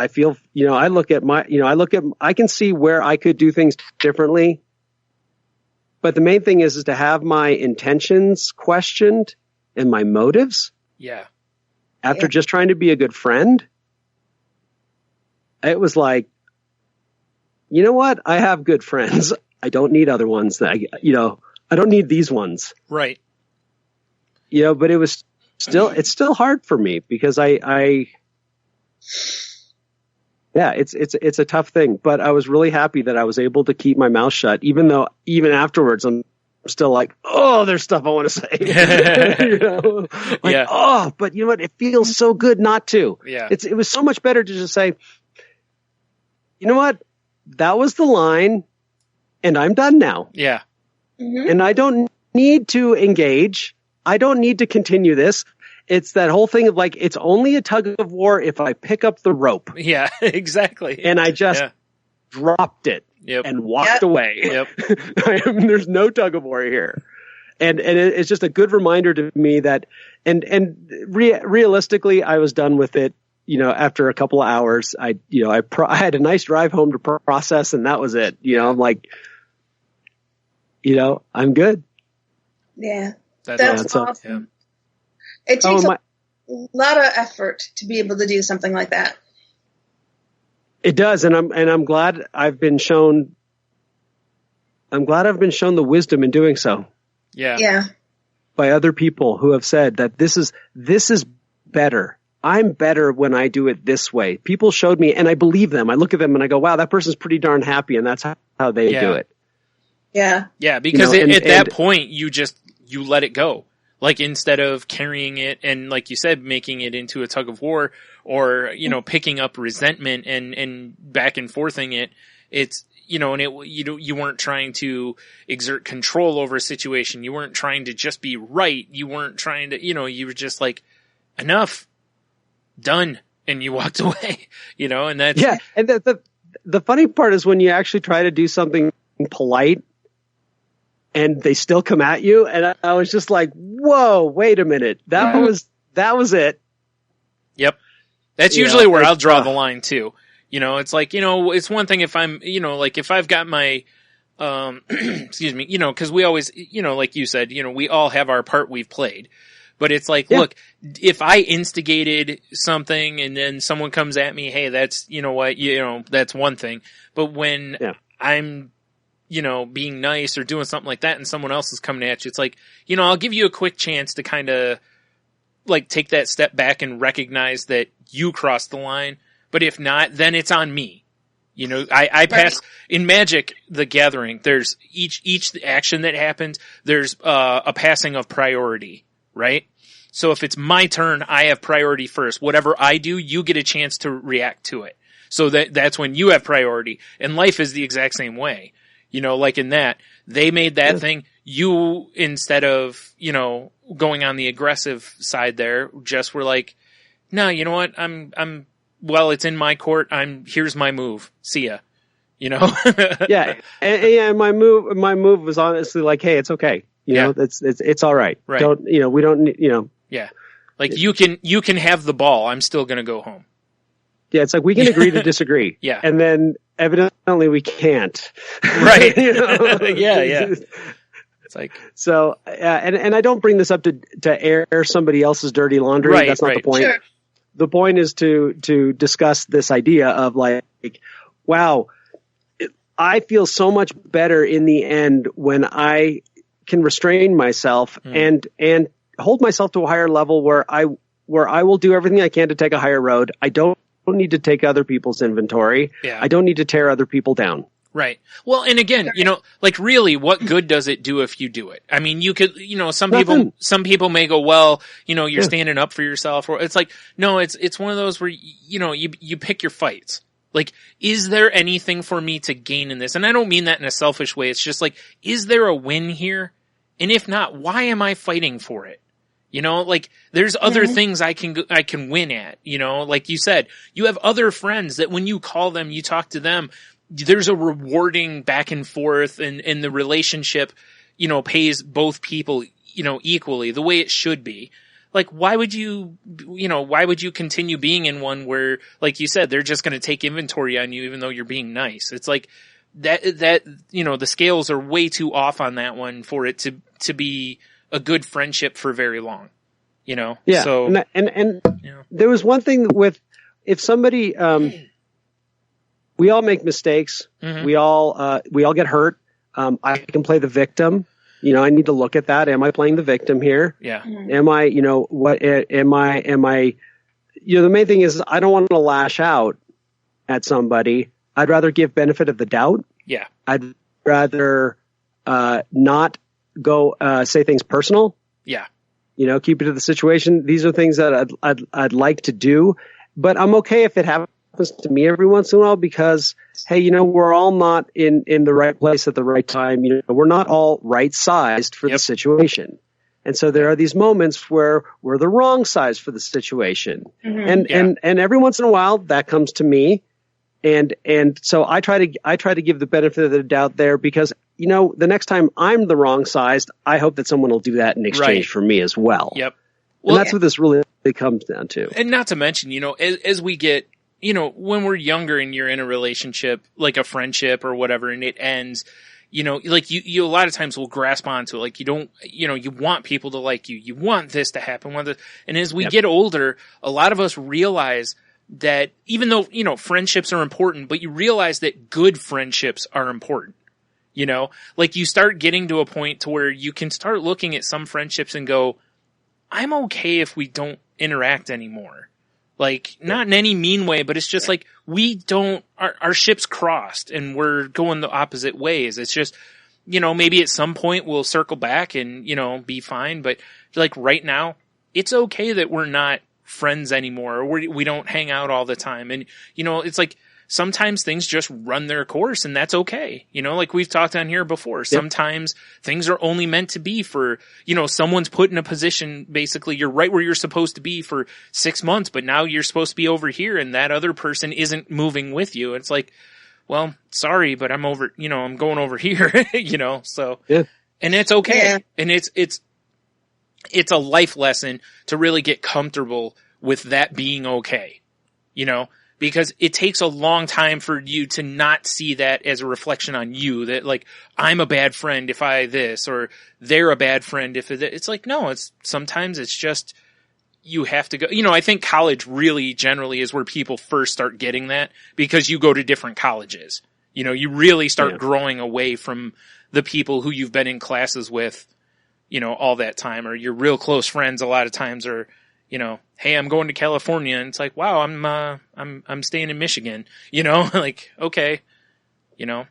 D: feel, I can see where I could do things differently. But the main thing is to have my intentions questioned and my motives.
E: Yeah.
D: After just trying to be a good friend, it was like, you know what? I have good friends. I don't need other ones I don't need these ones.
E: Right.
D: But it's still hard for me because it's a tough thing, but I was really happy that I was able to keep my mouth shut, even afterwards I'm still like, oh, there's stuff I want to say. Oh, but you know what? It feels so good not to.
E: Yeah.
D: It was so much better to just say, you know what? That was the line and I'm done now.
E: Yeah.
C: Mm-hmm.
D: And I don't need to engage. I don't need to continue this. It's that whole thing of like, it's only a tug of war if I pick up the rope.
E: Yeah, exactly.
D: And I just dropped it and walked away.
E: Yep.
D: There's no tug of war here. And it's just a good reminder to me that, realistically, I was done with it. After a couple of hours, I had a nice drive home to process, and that was it. I'm like, I'm good.
C: Yeah.
E: That's
C: awesome.
E: Yeah.
C: It takes a lot of effort to be able to do something like that.
D: It does, and I'm glad I've been shown. I'm glad I've been shown the wisdom in doing so.
E: Yeah.
C: Yeah.
D: By other people who have said that this is better. I'm better when I do it this way. People showed me, and I believe them. I look at them and I go, wow, that person's pretty darn happy, and that's how they do it.
C: Yeah.
E: Yeah, because at that point, you let it go. Like, instead of carrying it and, like you said, making it into a tug of war or, picking up resentment and back and forthing it, it's, and you weren't trying to exert control over a situation. You weren't trying to just be right. You weren't trying to, you were just like, enough, done. And you walked away, and that's.
D: Yeah. And the funny part is when you actually try to do something polite, and they still come at you, and I was just like, "Whoa, wait a minute! That was it."
E: Yep, that's usually where I'll draw the line too. It's like it's one thing if I'm like if I've got my excuse me, because we always like you said, we all have our part we've played, but it's like, look, if I instigated something and then someone comes at me, hey, that's that's one thing, but when I'm being nice or doing something like that and someone else is coming at you, it's like, I'll give you a quick chance to kind of like take that step back and recognize that you crossed the line. But if not, then it's on me. I pass in Magic the Gathering. There's each action that happens, there's a passing of priority, right? So if it's my turn, I have priority first. Whatever I do, you get a chance to react to it. So that's when you have priority. And life is the exact same way. Like in that, they made that thing. You, instead of, going on the aggressive side there, just were like, no, you know what? Well, it's in my court. Here's my move. See ya.
D: Yeah. And my move was honestly like, hey, it's okay. It's all right.
E: Right.
D: We don't,
E: Yeah. Like you can have the ball. I'm still going to go home.
D: Yeah. It's like, we can agree to disagree.
E: Yeah.
D: And then evidently we can't.
E: Right. Yeah. It's like,
D: so, and I don't bring this up to air somebody else's dirty laundry.
E: Right,
D: That's not the point.
C: Sure.
D: the point is to discuss this idea of like, wow, I feel so much better in the end when I can restrain myself and hold myself to a higher level where I will do everything I can to take a higher road. I don't need to take other people's inventory.
E: Yeah.
D: I don't need to tear other people down.
E: Right. Well, and again, like really, what good does it do if you do it? I mean, you could, some people may go, well, you're standing up for yourself, or it's like, no, it's one of those where, you pick your fights. Like, is there anything for me to gain in this? And I don't mean that in a selfish way. It's just like, is there a win here? And if not, why am I fighting for it? Like there's other things I can win at, like you said, you have other friends that when you call them, you talk to them, there's a rewarding back and forth and the relationship, pays both people, equally the way it should be. Like, why would you continue being in one where, like you said, they're just going to take inventory on you even though you're being nice? It's like that, the scales are way too off on that one for it to be a good friendship for very long, Yeah.
D: So, and there was one thing with, if somebody, we all make mistakes. Mm-hmm. We all get hurt. I can play the victim. I need to look at that. Am I playing the victim here?
E: Yeah.
C: Mm-hmm.
D: Am I, the main thing is I don't want to lash out at somebody. I'd rather give benefit of the doubt.
E: Yeah.
D: I'd rather, not go, say things personal.
E: Yeah.
D: Keep it to the situation. These are things that I'd like to do, but I'm okay if it happens to me every once in a while because, hey, we're all not in the right place at the right time. We're not all right sized for the situation. And so there are these moments where we're the wrong size for the situation. Mm-hmm. And every once in a while that comes to me. And so I try to give the benefit of the doubt there because, the next time I'm the wrong sized, I hope that someone will do that in exchange for me as well.
E: Yep.
D: Well, and that's what this really comes down to.
E: And not to mention, as we get, when we're younger and you're in a relationship, like a friendship or whatever, and it ends, like you a lot of times will grasp onto it. Like you don't, you want people to like you. You want this to happen. And as we get older, a lot of us realize that even though, friendships are important, but you realize that good friendships are important. Like you start getting to a point to where you can start looking at some friendships and go, I'm okay if we don't interact anymore. Like, not in any mean way, but it's just like, our ships crossed and we're going the opposite ways. It's just, maybe at some point we'll circle back and, be fine. But like right now, it's okay that we're not friends anymore, or we don't hang out all the time. And, it's like, sometimes things just run their course and that's okay. Like we've talked on here before, sometimes things are only meant to be for, someone's put in a position, basically you're right where you're supposed to be for 6 months, but now you're supposed to be over here and that other person isn't moving with you. It's like, well, sorry, but I'm going over here, so, and it's okay. Yeah. And it's a life lesson to really get comfortable with that being okay, because it takes a long time for you to not see that as a reflection on you, that like, I'm a bad friend if I this, or they're a bad friend if it's like, no, sometimes it's just, you have to go, I think college really generally is where people first start getting that because you go to different colleges, you really start growing away from the people who you've been in classes with, all that time, or your real close friends a lot of times are, hey, I'm going to California, and it's like, wow, I'm staying in Michigan, like, okay,
D: One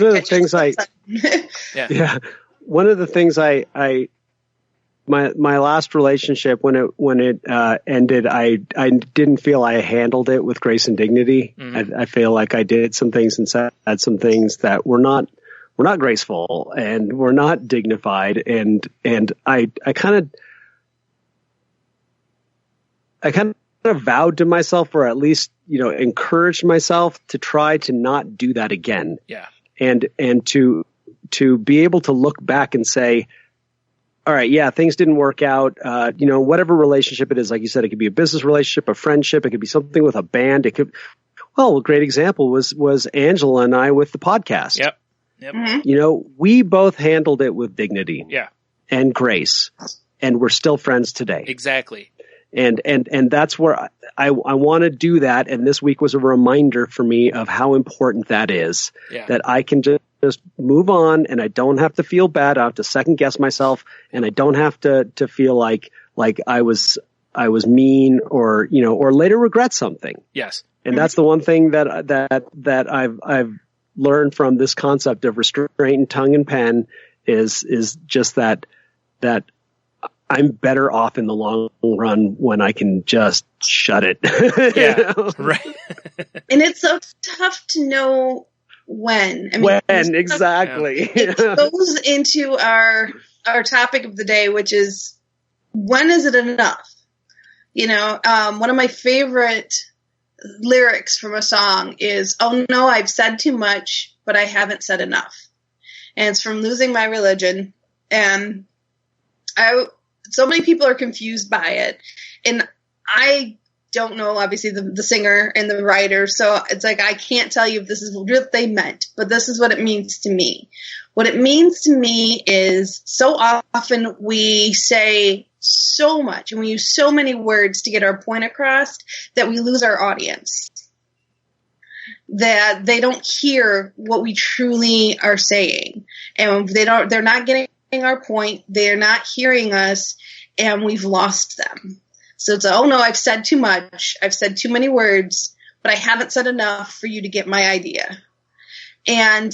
D: of the things one of the things my last relationship, when it ended, I didn't feel I handled it with grace and dignity. Mm-hmm. I feel like I did some things and said some things that were not graceful and were not dignified. And I kind of vowed to myself, or at least, encouraged myself to try to not do that again.
E: Yeah.
D: And to be able to look back and say, all right, yeah, things didn't work out. Whatever relationship it is, like you said, it could be a business relationship, a friendship. It could be something with a band. A great example was Angela and I with the podcast.
E: Yep.
C: Mm-hmm.
D: We both handled it with dignity.
E: Yeah.
D: And grace, and we're still friends today.
E: Exactly.
D: And that's where I want to do that. And this week was a reminder for me of how important that is, that I can just move on and I don't have to feel bad. I have to second guess myself and I don't have to feel like I was mean or later regret something.
E: Yes.
D: And that's the one thing that I've learned from this concept of restraint and tongue and pen is just that I'm better off in the long run when I can just shut it.
E: Yeah. Right.
C: And it's so tough to know when.
D: Exactly.
C: It goes into our topic of the day, which is, when is it enough? One of my favorite lyrics from a song is, "Oh no, I've said too much, but I haven't said enough." And it's from Losing My Religion. And so many people are confused by it. And I don't know, obviously, the singer and the writer. So it's like, I can't tell you if this is what they meant, but this is what it means to me. What it means to me is, so often we say so much and we use so many words to get our point across that we lose our audience, that they don't hear what we truly are saying, and they're not getting our point, they're not hearing us, and we've lost them. So it's, oh no, I've said too much, I've said too many words, but I haven't said enough for you to get my idea. And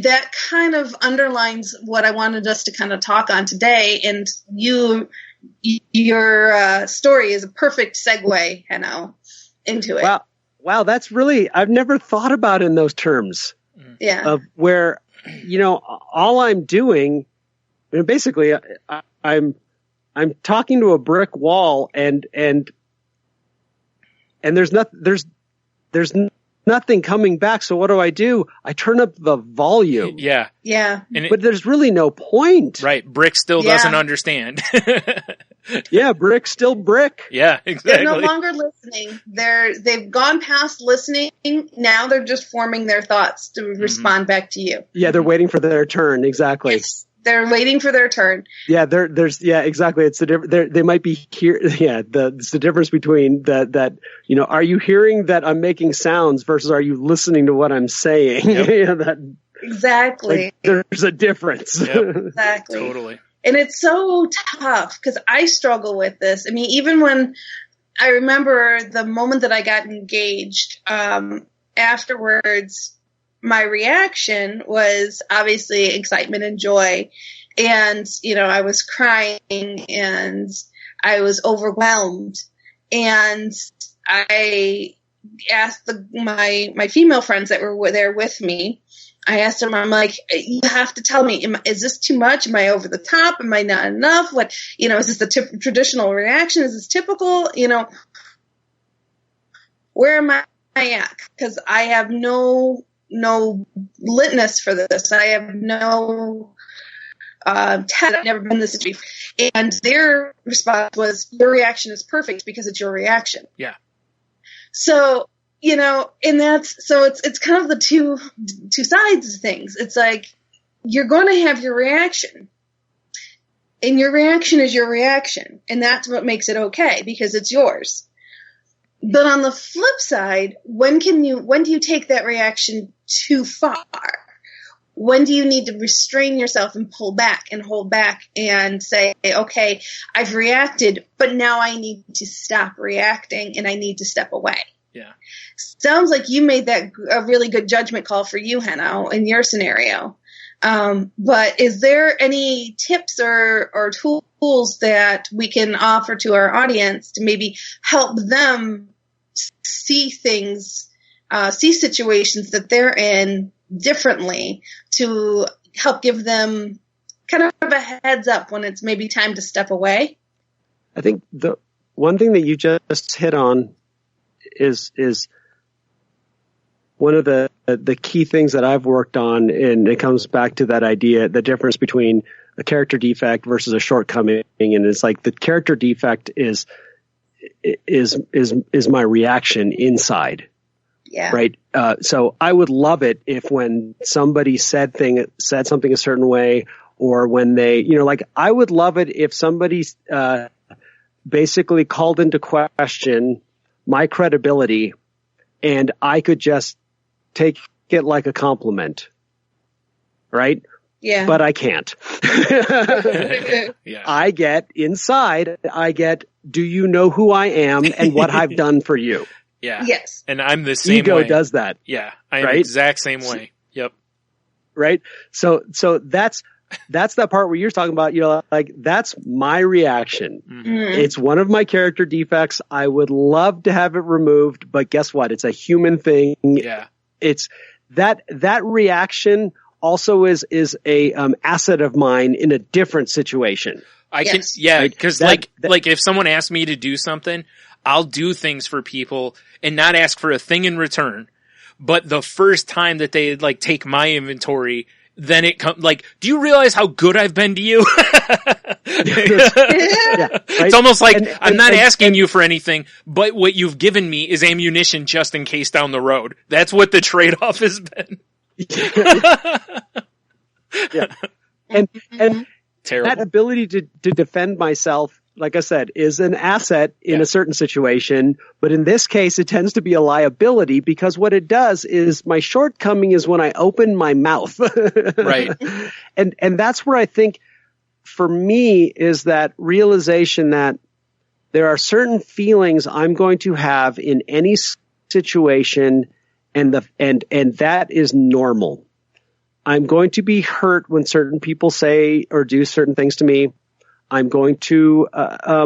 C: that kind of underlines what I wanted us to kind of talk on today. And your story is a perfect segue, into it.
D: Wow, that's really, I've never thought about it in those terms.
C: Yeah.
D: Of where, all I'm doing, basically, I'm talking to a brick wall, and there's nothing coming back. So what do? I turn up the volume.
E: Yeah.
C: Yeah.
D: But there's really no point.
E: Right. Brick still doesn't understand.
D: Yeah. Brick still brick.
E: Yeah, exactly.
C: They're no longer listening. They've gone past listening. Now they're just forming their thoughts to respond back to you.
D: Yeah. They're waiting for their turn. Exactly.
C: Yes. They're waiting for their turn.
D: Yeah, exactly. It's the difference. They might be here. Yeah, it's the difference between that. Are you hearing that I'm making sounds versus are you listening to what I'm saying? Yep.
C: Exactly.
D: There's a difference.
E: Yep.
C: Exactly.
E: Totally.
C: And it's so tough because I struggle with this. I mean, even when I remember the moment that I got engaged, afterwards, my reaction was obviously excitement and joy. And, I was crying and I was overwhelmed. And I asked my female friends that were there with me, I asked them, I'm like, you have to tell me, is this too much? Am I over the top? Am I not enough? What, is this the traditional reaction? Is this typical? Where am I at? Because I have no litmus for this. I have no test. I've never been in this situation. And their response was, your reaction is perfect because it's your reaction.
E: Yeah.
C: So, and it's kind of the two sides of things. It's like, you're going to have your reaction, and your reaction is your reaction. And that's what makes it okay, because it's yours. But on the flip side, when do you take that reaction too far? When do you need to restrain yourself and pull back and hold back and say, okay, I've reacted, but now I need to stop reacting and I need to step away.
E: Yeah.
C: Sounds like you made that a really good judgment call for you, Hanno, in your scenario. But is there any tips or tools that we can offer to our audience to maybe help them see things, see situations that they're in differently, to help give them kind of a heads up when it's maybe time to step away?
D: I think the one thing that you just hit on is one of the key things that I've worked on, and it comes back to that idea, the difference between a character defect versus a shortcoming. And it's like the character defect is my reaction inside.
C: Yeah.
D: Right. So I would love it if when somebody said something a certain way, or when they, I would love it if somebody basically called into question my credibility, and I could just take it like a compliment, right?
C: Yeah.
D: But I can't.
E: Yeah.
D: I get, do you know who I am and what I've done for you?
E: Yeah.
C: Yes.
E: And I'm the same
D: Ego
E: way.
D: does that.
E: Yeah. I am
D: right?
E: exact same way. Yep.
D: Right? So that's that part where you're talking about, like, that's my reaction.
C: Mm-hmm.
D: It's one of my character defects. I would love to have it removed, but guess what? It's a human thing.
E: Yeah.
D: It's that reaction also is a asset of mine in a different situation.
E: I can,
C: Yes.
E: yeah,
D: Right?
E: because
D: That-
E: like if someone asks me to do something, I'll do things for people and not ask for a thing in return. But the first time that they like take my inventory, then it comes like, do you realize how good I've been to you?
D: Yeah, right?
E: It's almost like
D: And-
E: I'm not
D: and-
E: asking you for anything, but what you've given me is ammunition just in case down the road. That's what the trade-off has been.
D: Yeah. And
E: Terrible.
D: that ability to defend myself, like I said, is an asset in
E: Yeah.
D: a certain situation. But in this case, it tends to be a liability because what it does is my shortcoming is when I open my mouth.
E: Right.
D: And that's where I think for me is that realization that there are certain feelings I'm going to have in any situation, and that is normal. I'm going to be hurt when certain people say or do certain things to me. I'm going to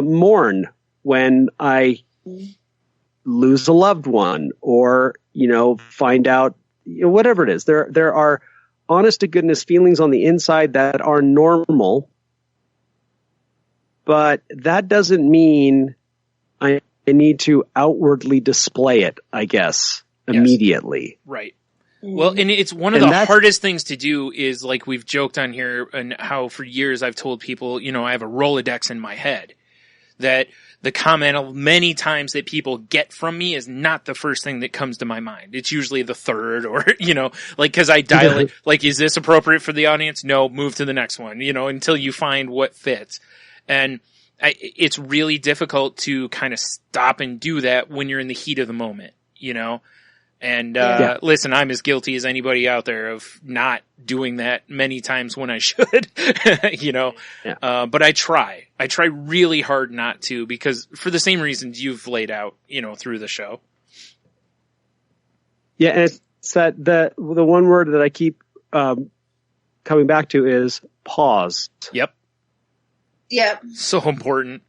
D: mourn when I lose a loved one, or find out whatever it is. There are honest to goodness feelings on the inside that are normal, but that doesn't mean I need to outwardly display it, I guess, immediately.
E: Right. Well, and it's one of the hardest things to do is, like we've joked on here, and how for years I've told people, I have a Rolodex in my head. That the comment many times that people get from me is not the first thing that comes to my mind. It's usually the third, or, like, cause I dial it, like, is this appropriate for the audience? No, move to the next one, until you find what fits. And it's really difficult to kind of stop and do that when you're in the heat of the moment, And, listen, I'm as guilty as anybody out there of not doing that many times when I should, but I try really hard not to, because for the same reasons you've laid out, through the show.
D: Yeah. And it's that the one word that I keep, coming back to is pause.
E: Yep.
C: Yep.
E: So important.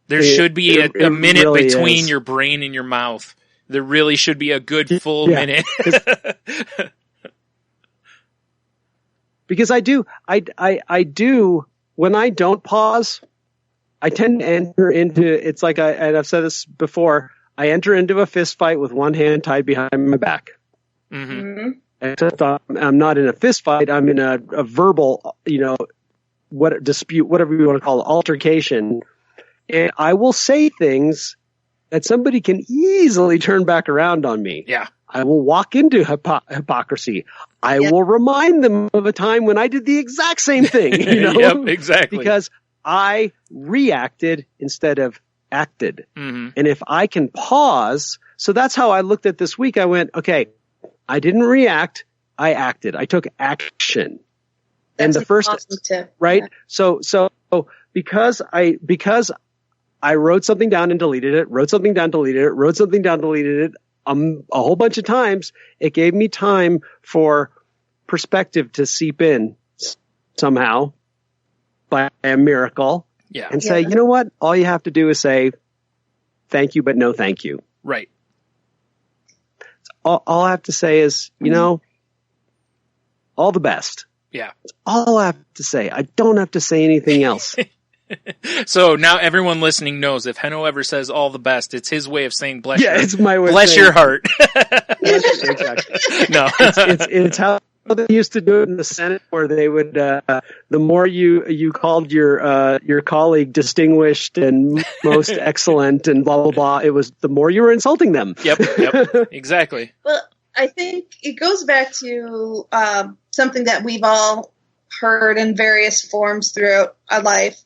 E: There should be a minute
D: really
E: between
D: is.
E: your brain and your mouth. There really should be a good full minute.
D: Because I do, when I don't pause, I tend to enter into, it's like and I've said this before, I enter into a fist fight with one hand tied behind my back.
E: Mm-hmm.
C: Mm-hmm.
D: Except I'm not in a fist fight, I'm in a verbal, dispute, whatever you want to call it, altercation. And I will say things that somebody can easily turn back around on me.
E: Yeah.
D: I will walk into hypocrisy. I will remind them of a time when I did the exact same thing.
E: Yep, exactly.
D: Because I reacted instead of acted.
E: Mm-hmm.
D: And if I can pause, so that's how I looked at this week. I went, okay, I didn't react. I acted. I took action.
C: That's
D: and the first,
C: awesome tip.
D: right?
C: Yeah.
D: So because I wrote something down and deleted it, wrote something down, deleted it, wrote something down, deleted it, a whole bunch of times, it gave me time for perspective to seep in somehow by a miracle.
E: Yeah.
D: And say, you know what? All you have to do is say, thank you, but no thank you.
E: Right.
D: All I have to say is, all the best.
E: Yeah.
D: That's all I have to say. I don't have to say anything else.
E: So now everyone listening knows if Henno ever says all the best, it's his way of saying bless
D: it's my way.
E: bless your heart.
D: Exactly.
E: No.
D: It's how they used to do it in the Senate, where they would, the more you called your colleague distinguished and most excellent and blah, blah, blah, it was the more you were insulting them.
E: Yep. Exactly.
C: Well, I think it goes back to something that we've all heard in various forms throughout our life.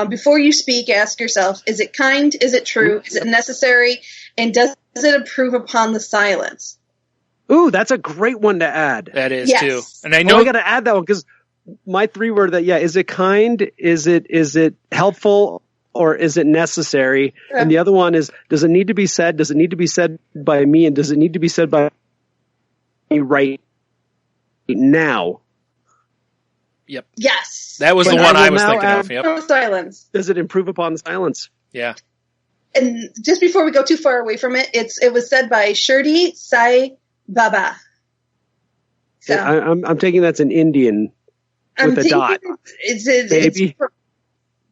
C: Before you speak, ask yourself, is it kind? Is it true? Is it necessary? And does it improve upon the silence?
D: Ooh, that's a great one to add.
E: That is
C: Yes.
E: too. And I know
D: I got to add that one because my 3 were that, is it kind? Is it helpful? Or is it necessary?
C: Yeah.
D: And the other one is, does it need to be said? Does it need to be said by me? And does it need to be said by me right now?
E: Yep.
C: Yes.
E: That was
D: But
E: the one
D: I
E: I
D: will
E: was
D: now
E: thinking
D: add-
E: of. Yep.
C: No silence.
D: Does it improve upon the silence?
E: Yeah.
C: And just before we go too far away from it, it was said by Shirdi Sai Baba. So
D: I'm taking that's an Indian
C: I'm
D: with a
C: thinking
D: dot.
C: It's
D: Maybe.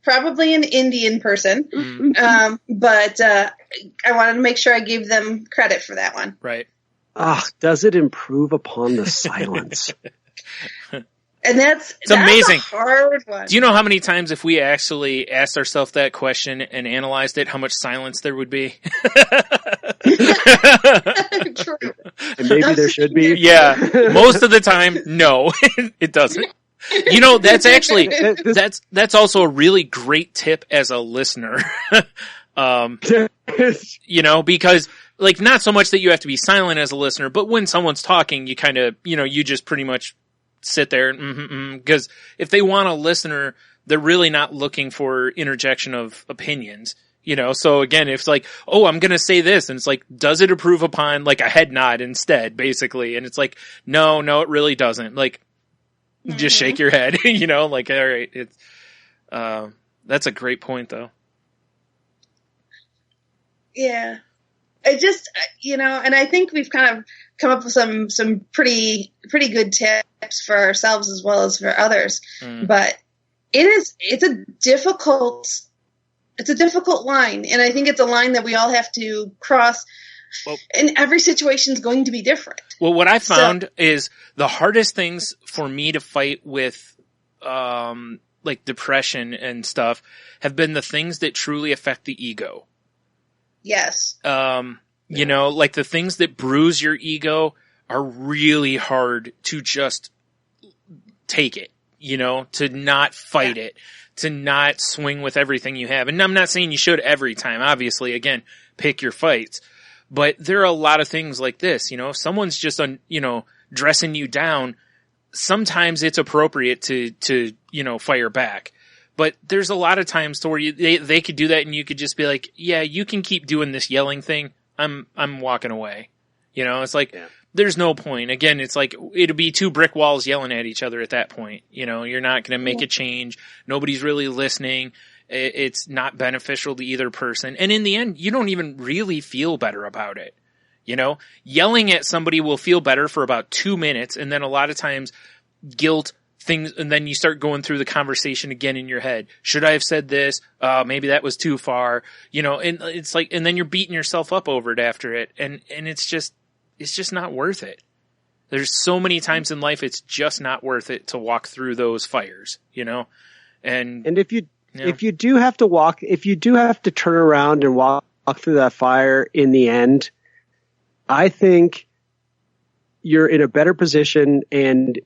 C: probably an Indian person,
E: Mm,
C: but I wanted to make sure I gave them credit for that one.
E: right.
D: Does it improve upon the silence?
C: And that's
E: amazing.
C: a hard one.
E: Do you know how many times if we actually asked ourselves that question and analyzed it, how much silence there would be?
C: True.
D: And maybe there should be.
E: Yeah. Most of the time, no, it doesn't. You know, that's actually, that's also a really great tip as a listener. You know, because like not so much that you have to be silent as a listener, but when someone's talking, you kind of, you know, you just pretty much sit there and because if they want a listener, they're really not looking for interjection of opinions, you know? So again, if it's like, oh, I'm going to say this, and it's like, does it improve upon like a head nod instead, basically? And it's like, no, it really doesn't. Like, just shake your head, you know, like, all right, it's, that's a great point though.
C: Yeah. I just, you know, and I think we've kind of come up with some pretty good tips for ourselves as well as for others. But it's a difficult line. And I think it's a line that we all have to cross. Well, and every situation is going to be different.
E: Well, what I found is the hardest things for me to fight with, like depression and stuff have been the things that truly affect the ego.
C: Yes.
E: You know, like the things that bruise your ego are really hard to just take it, you know, to not fight it, to not swing with everything you have. And I'm not saying you should every time, obviously, again, pick your fights, but there are a lot of things like this, you know, if someone's just, you know, dressing you down, sometimes it's appropriate to, you know, fire back. But there's a lot of times to where they could do that and you could just be like, yeah, you can keep doing this yelling thing. I'm walking away. You know, it's like, there's no point. Again, it's like, it'd be 2 brick walls yelling at each other at that point. You know, you're not going to make a change. Nobody's really listening. It's not beneficial to either person. And in the end, you don't even really feel better about it. You know, yelling at somebody will feel better for about 2 minutes. And then a lot of times guilt, things, and then you start going through the conversation again in your head. Should I have said this? Maybe that was too far, you know, and it's like, and then you're beating yourself up over it after it. And it's just not worth it. There's so many times in life, it's just not worth it to walk through those fires, you know? And if you do have to turn around and walk through that fire in the end, I think you're in a better position and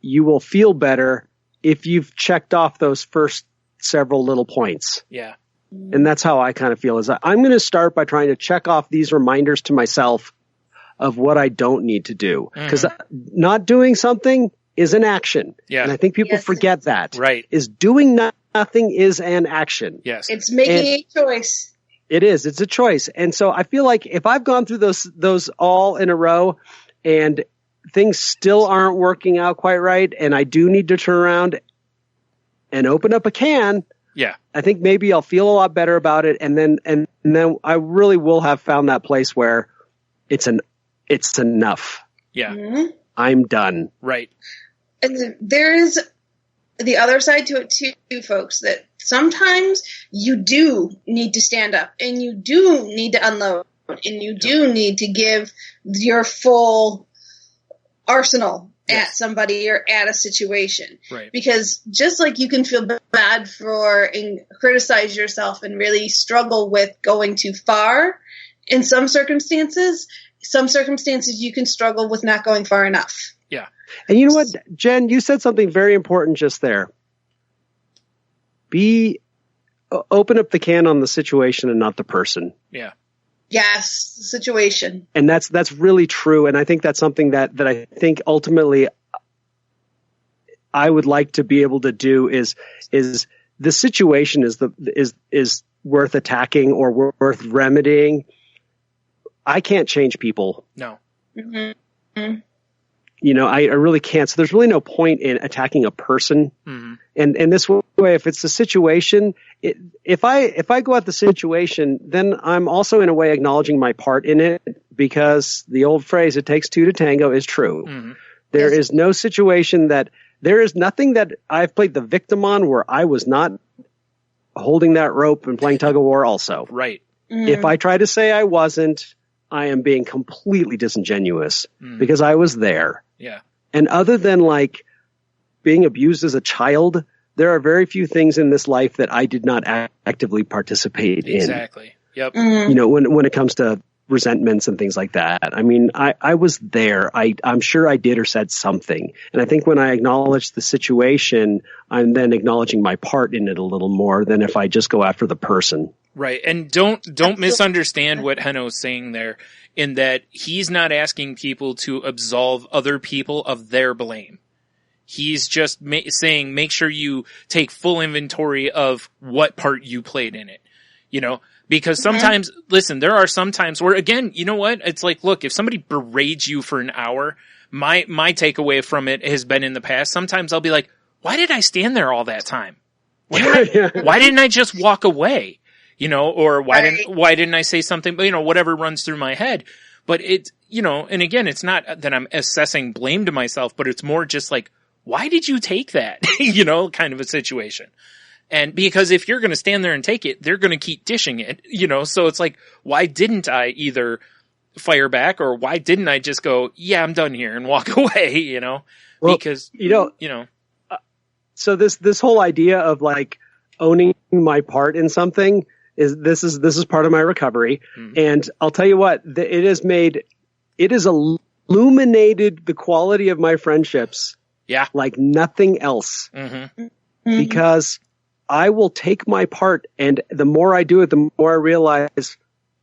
E: you will feel better if you've checked off those first several little points. Yeah.
D: And that's how I kind of feel is I'm going to start by trying to check off these reminders to myself of what I don't need to do. Because not doing something is an action. Yeah. And I think people forget that.
E: Right.
D: Is doing nothing is an action.
E: Yes.
C: It's making a choice.
D: It is. It's a choice. And so I feel like if I've gone through those all in a row and things still aren't working out quite right, and I do need to turn around and open up a can.
E: Yeah.
D: I think maybe I'll feel a lot better about it, and then I really will have found that place where it's enough.
E: Yeah.
C: Mm-hmm.
D: I'm done.
E: Right.
C: And there's the other side to it too, folks, that sometimes you do need to stand up and you do need to unload and you do need to give your full arsenal at somebody or at a situation.
E: Right.
C: Because just like you can feel bad for and criticize yourself and really struggle with going too far in some circumstances you can struggle with not going far enough.
E: Yeah.
D: And you know what, Jen, you said something very important just there. Be open up the can on the situation and not the person.
E: Yeah.
C: Yes, the situation.
D: And that's really true. And I think that's something that I think ultimately I would like to be able to do is the situation is worth attacking or worth remedying. I can't change people.
E: No.
C: Mm-hmm.
D: I really can't. So there's really no point in attacking a person.
E: Mm-hmm.
D: And this way, if it's a situation, if I go at the situation, then I'm also in a way acknowledging my part in it, because the old phrase, it takes two to tango, is true.
E: Mm-hmm.
D: There is no situation there is nothing that I've played the victim on where I was not holding that rope and playing tug of war also.
E: Right.
C: Mm-hmm.
D: If I try to say I wasn't, I am being completely disingenuous because I was there.
E: Yeah.
D: And other than like being abused as a child, there are very few things in this life that I did not actively participate in.
E: Exactly. Yep.
C: Mm-hmm.
D: When it comes to resentments and things like that. I mean, I was there. I'm sure I did or said something. And I think when I acknowledge the situation, I'm then acknowledging my part in it a little more than if I just go after the person.
E: Right. And don't misunderstand what Heno's saying there, in that he's not asking people to absolve other people of their blame. He's just saying, make sure you take full inventory of what part you played in it, because sometimes, listen, there are some times where, again, you know what? It's like, look, if somebody berates you for an hour, my takeaway from it has been in the past. Sometimes I'll be like, why did I stand there all that time? Why didn't I just walk away? Or why didn't I say something, whatever runs through my head. But it's, and again, it's not that I'm assessing blame to myself, but it's more just like, why did you take that? Kind of a situation. And because if you're going to stand there and take it, they're going to keep dishing it, so it's like, why didn't I either fire back, or why didn't I just go, yeah, I'm done here, and walk away,
D: Well,
E: because,
D: so this whole idea of like owning my part in something this is part of my recovery. Mm-hmm. And I'll tell you what, it has illuminated the quality of my friendships.
E: Yeah.
D: Like nothing else.
E: Mm-hmm.
D: Because I will take my part, and the more I do it, the more I realize,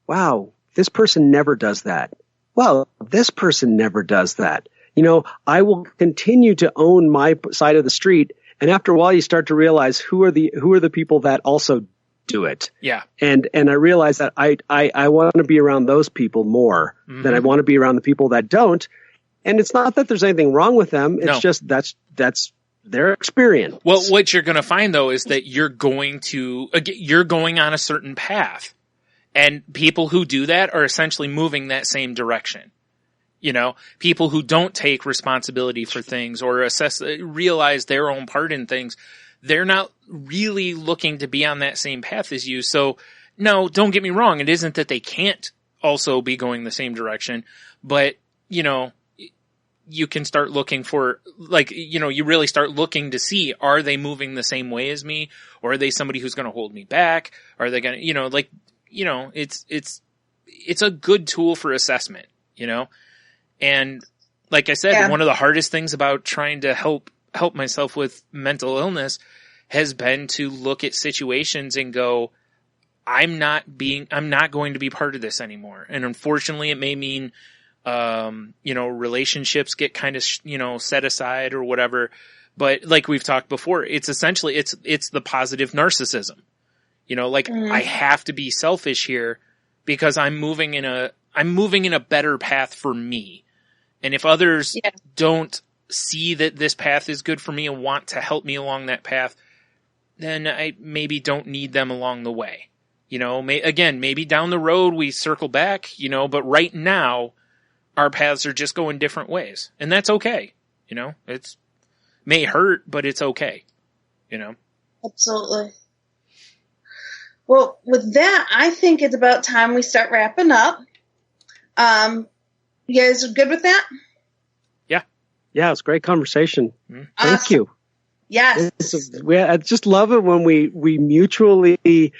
D: wow, this person never does that. Wow, this person never does that. I will continue to own my side of the street, and after a while, you start to realize who are the people that also do it.
E: Yeah.
D: And I realize that I want to be around those people more than I want to be around the people that don't. And it's not that there's anything wrong with them. It's just that's their experience.
E: Well, what you're going to find though is that you're going on a certain path, and people who do that are essentially moving that same direction. People who don't take responsibility for things or realize their own part in things, they're not really looking to be on that same path as you. So no, don't get me wrong. It isn't that they can't also be going the same direction, but you can start looking for, you really start looking to see, are they moving the same way as me? Or are they somebody who's going to hold me back? Are they going to, it's a good tool for assessment, And like I said, one of the hardest things about trying to help myself with mental illness has been to look at situations and go, I'm not going to be part of this anymore. And unfortunately it may mean, relationships get kind of, set aside or whatever. But like we've talked before, it's essentially, it's the positive narcissism, I have to be selfish here because I'm moving in a better path for me. And if others don't see that this path is good for me and want to help me along that path, then I maybe don't need them along the way. Maybe down the road we circle back, but right now our paths are just going different ways, and that's okay. It's may hurt, but it's okay.
C: Absolutely. Well, with that, I think it's about time we start wrapping up. You guys are good with that?
D: Yeah, it's a great conversation.
C: Awesome.
D: Thank you.
C: Yes.
D: I just love it when we mutually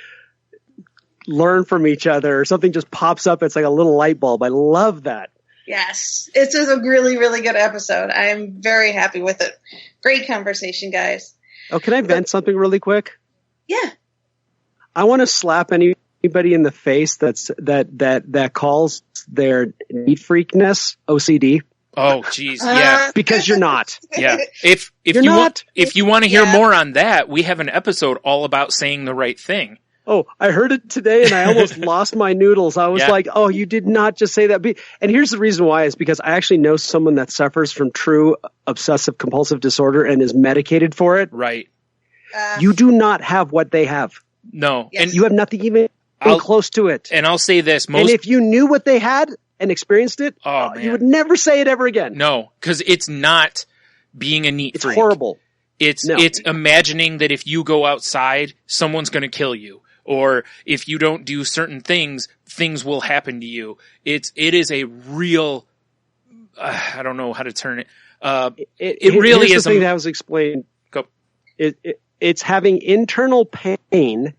D: learn from each other, or something just pops up. It's like a little light bulb. I love that.
C: Yes. It's a really, really good episode. I'm very happy with it. Great conversation, guys.
D: Oh, can I vent something really quick?
C: Yeah.
D: I want to slap anybody in the face that calls their neat freakness OCD.
E: Oh, geez, yeah.
D: Because you're not.
E: Yeah. If you want to hear more on that, we have an episode all about saying the right thing.
D: Oh, I heard it today and I almost lost my noodles. I was like, oh, you did not just say that. And here's the reason why is because I actually know someone that suffers from true obsessive compulsive disorder and is medicated for it.
E: Right.
D: You do not have what they have.
E: No.
C: Yes.
E: And
D: you have nothing even close to it.
E: And I'll say this.
D: And if you knew what they had and experienced it, you would never say it ever again.
E: No, because it's not being a neat freak.
D: It's horrible.
E: It's imagining that if you go outside, someone's going to kill you. Or if you don't do certain things, things will happen to you. It is a real, I don't know how to turn it. It really is
D: the thing that was explained.
E: Go.
D: It's having internal pain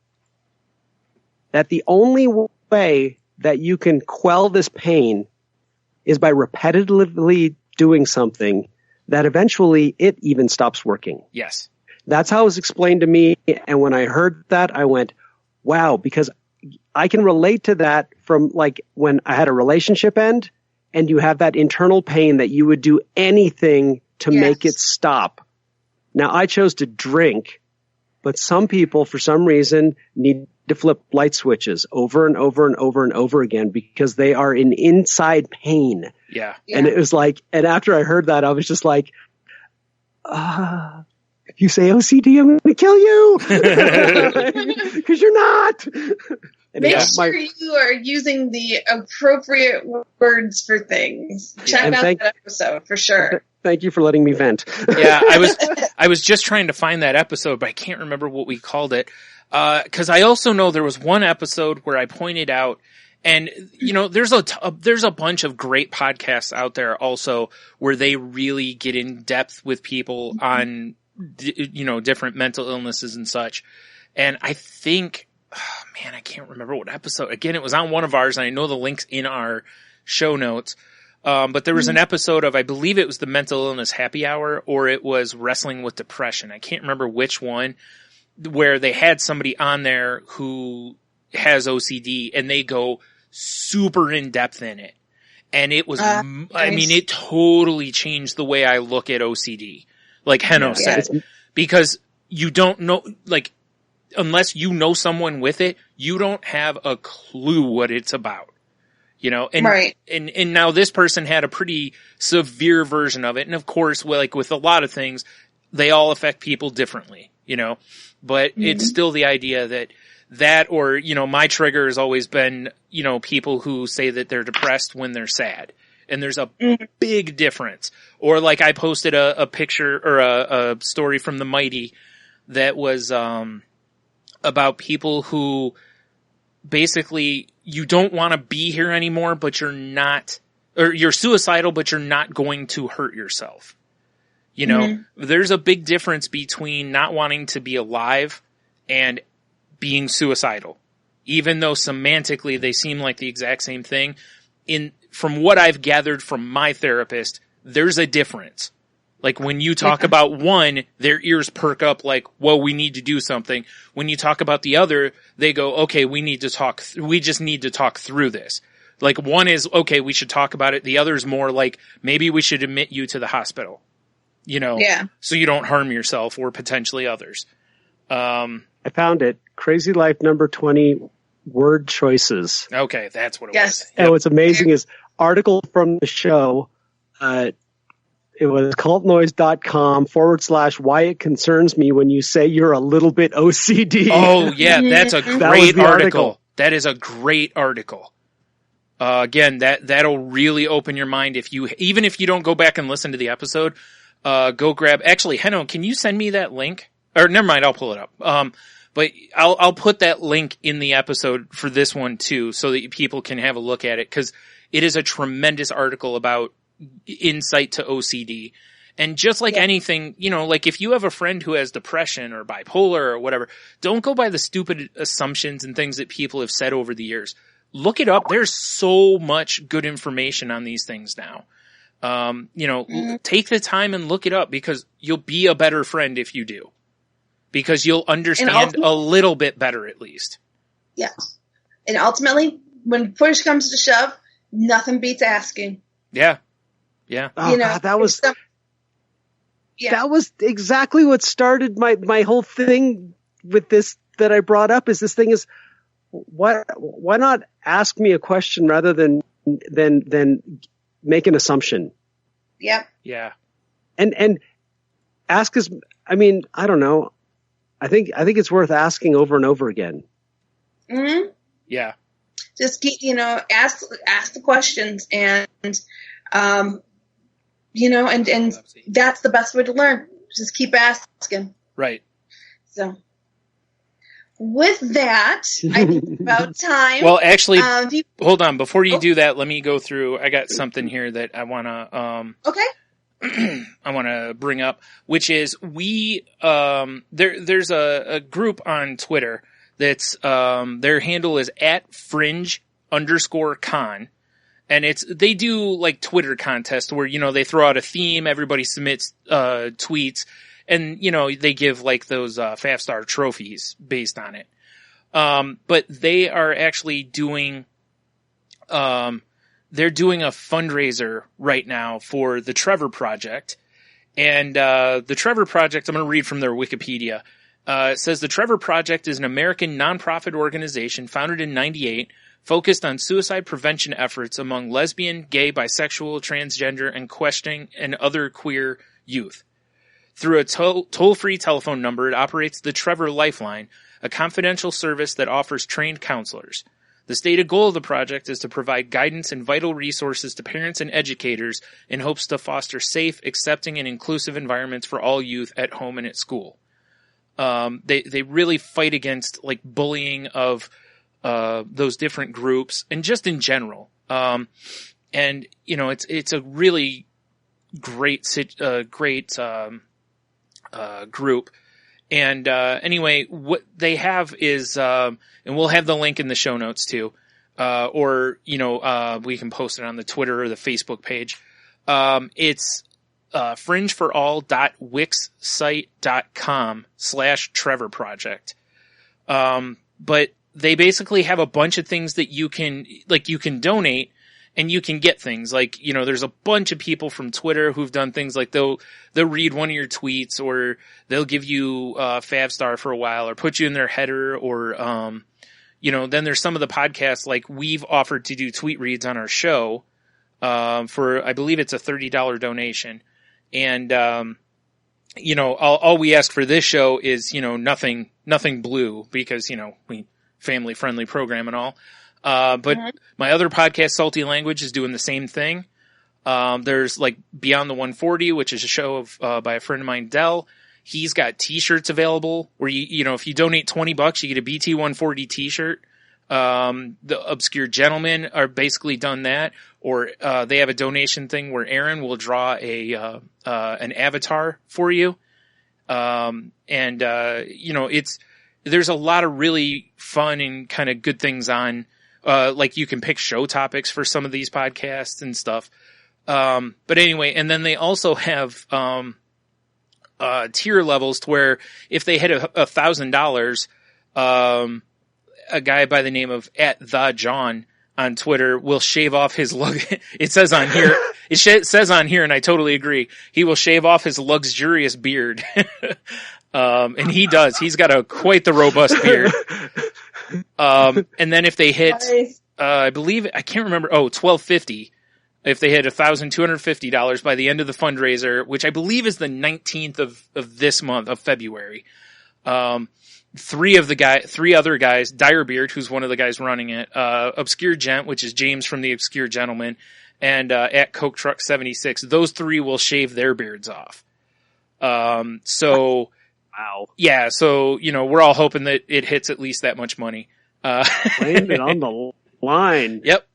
D: that the only way that you can quell this pain is by repetitively doing something that eventually it even stops working.
E: Yes.
D: That's how it was explained to me. And when I heard that, I went, wow, because I can relate to that from like when I had a relationship end and you have that internal pain that you would do anything to make it stop. Now I chose to drink, but some people for some reason need to flip light switches over and over and over and over again because they are in inside pain.
E: Yeah.
D: And it was like, and after I heard that, I was just like, if you say OCD, I'm going to kill you. Because you're not.
C: Make sure you are using the appropriate words for things. Check out that episode for sure.
D: Thank you for letting me vent.
E: Yeah, I was just trying to find that episode, but I can't remember what we called it. Cause I also know there was one episode where I pointed out, and you know, there's a bunch of great podcasts out there also where they really get in depth with people on, you know, different mental illnesses and such. And I think, I can't remember what episode. Again, it was on one of ours, and I know the link's in our show notes. But there was an episode of, I believe it was the Mental Illness Happy Hour, or it was Wrestling with Depression. I can't remember which one, where they had somebody on there who has OCD, and they go super in depth in it. And it was, I mean, it totally changed the way I look at OCD. Like Henno said, because you don't know, like, unless you know someone with it, you don't have a clue what it's about. You know, and, and now this person had a pretty severe version of it. And of course, like with a lot of things, they all affect people differently, you know, but it's still the idea that, or, you know, my trigger has always been, you know, people who say that they're depressed when they're sad. And there's a big difference. Or like I posted a picture or a story from the Mighty that was, about people who basically you don't want to be here anymore, but you're not, or you're suicidal, but you're not going to hurt yourself. You know, there's a big difference between not wanting to be alive and being suicidal. Even though semantically they seem like the exact same thing, from what I've gathered from my therapist, there's a difference. Like when you talk about one, their ears perk up like, well, we need to do something. When you talk about the other, they go, okay, we just need to talk through this. Like one is, okay, we should talk about it. The other is more like, maybe we should admit you to the hospital, you know, so you don't harm yourself or potentially others.
D: I found it. Crazy Life number 20 word choices.
E: Okay. That's what it was.
D: And what's amazing is article from the show, it was cultnoise.com/why it concerns me when you say you're a little bit OCD.
E: Oh, yeah. That's a great article. That is a great article. Again, that'll really open your mind even if you don't go back and listen to the episode, go grab, actually, Henno, can you send me that link? Or never mind, I'll pull it up. But I'll put that link in the episode for this one too, so that people can have a look at it, because it is a tremendous article about insight to OCD. And just like anything, you know, like if you have a friend who has depression or bipolar or whatever, don't go by the stupid assumptions and things that people have said over the years. Look it up. There's so much good information on these things now. You know, take the time and look it up, because you'll be a better friend if you do, because you'll understand a little bit better at least.
C: Yes. And ultimately, when push comes to shove, nothing beats asking.
E: Yeah. Yeah.
D: Oh, God, that was exactly what started my whole thing with this that I brought up. Is this thing is why not ask me a question rather than make an assumption?
C: Yep.
E: Yeah.
D: And ask us. I mean, I don't know. I think it's worth asking over and over again.
C: Mm-hmm.
E: Yeah.
C: Just keep, ask the questions, and and that's the best way to learn. Just keep asking.
E: Right.
C: So, with that, I think it's about time.
E: Well, actually, hold on. Before you do that, let me go through. I got something here that I want to.
C: Okay.
E: I want to bring up, which is there's a group on Twitter that's their handle is @fringe_con, and they do like Twitter contests where they throw out a theme, everybody submits tweets, and they give like those 5-star trophies based on it. But they are actually doing they're doing a fundraiser right now for the Trevor Project. And the Trevor Project, I'm going to read from their Wikipedia. It says the Trevor Project is an American nonprofit organization founded in 1998, focused on suicide prevention efforts among lesbian, gay, bisexual, transgender, and questioning and other queer youth. Through a toll-free telephone number, it operates the Trevor Lifeline, a confidential service that offers trained counselors. The stated goal of the project is to provide guidance and vital resources to parents and educators in hopes to foster safe, accepting, and inclusive environments for all youth at home and at school. They really fight against like bullying of those different groups and just in general. And it's a really great group. And anyway, what they have is, and we'll have the link in the show notes too, or we can post it on the Twitter or the Facebook page. It's fringeforall.wixsite.com/Trevor Project. But they basically have a bunch of things that you can donate. And you can get things like, there's a bunch of people from Twitter who've done things like they'll read one of your tweets, or they'll give you 5-star for a while, or put you in their header, or, then there's some of the podcasts, like we've offered to do tweet reads on our show, for, I believe it's a $30 donation. And, all we ask for this show is, nothing blue, because, we family friendly program and all. But my other podcast, Salty Language, is doing the same thing. There's like Beyond the 140, which is a show of, by a friend of mine, Dell. He's got t-shirts available where if you donate $20, you get a BT 140 t-shirt. The Obscure Gentlemen are basically done that, or, they have a donation thing where Aaron will draw an avatar for you. There's a lot of really fun and kind of good things on. Like you can pick show topics for some of these podcasts and stuff. But anyway, and then they also have, tier levels to where if they hit $1,000, a guy by the name of @TheJohn on Twitter will shave off his it says on here, says on here, and I totally agree. He will shave off his luxurious beard. And he does. He's got quite the robust beard. And then if they hit, I believe, I can't remember, $1,250. If they hit $1,250 by the end of the fundraiser, which I believe is the 19th of this month of February. Three other guys, Direbeard, who's one of the guys running it, Obscure Gent, which is James from the Obscure Gentleman, and, @Coke Truck 76. Those three will shave their beards off. Wow. Yeah, so, we're all hoping that it hits at least that much money.
D: Laying it on the line.
E: Yep.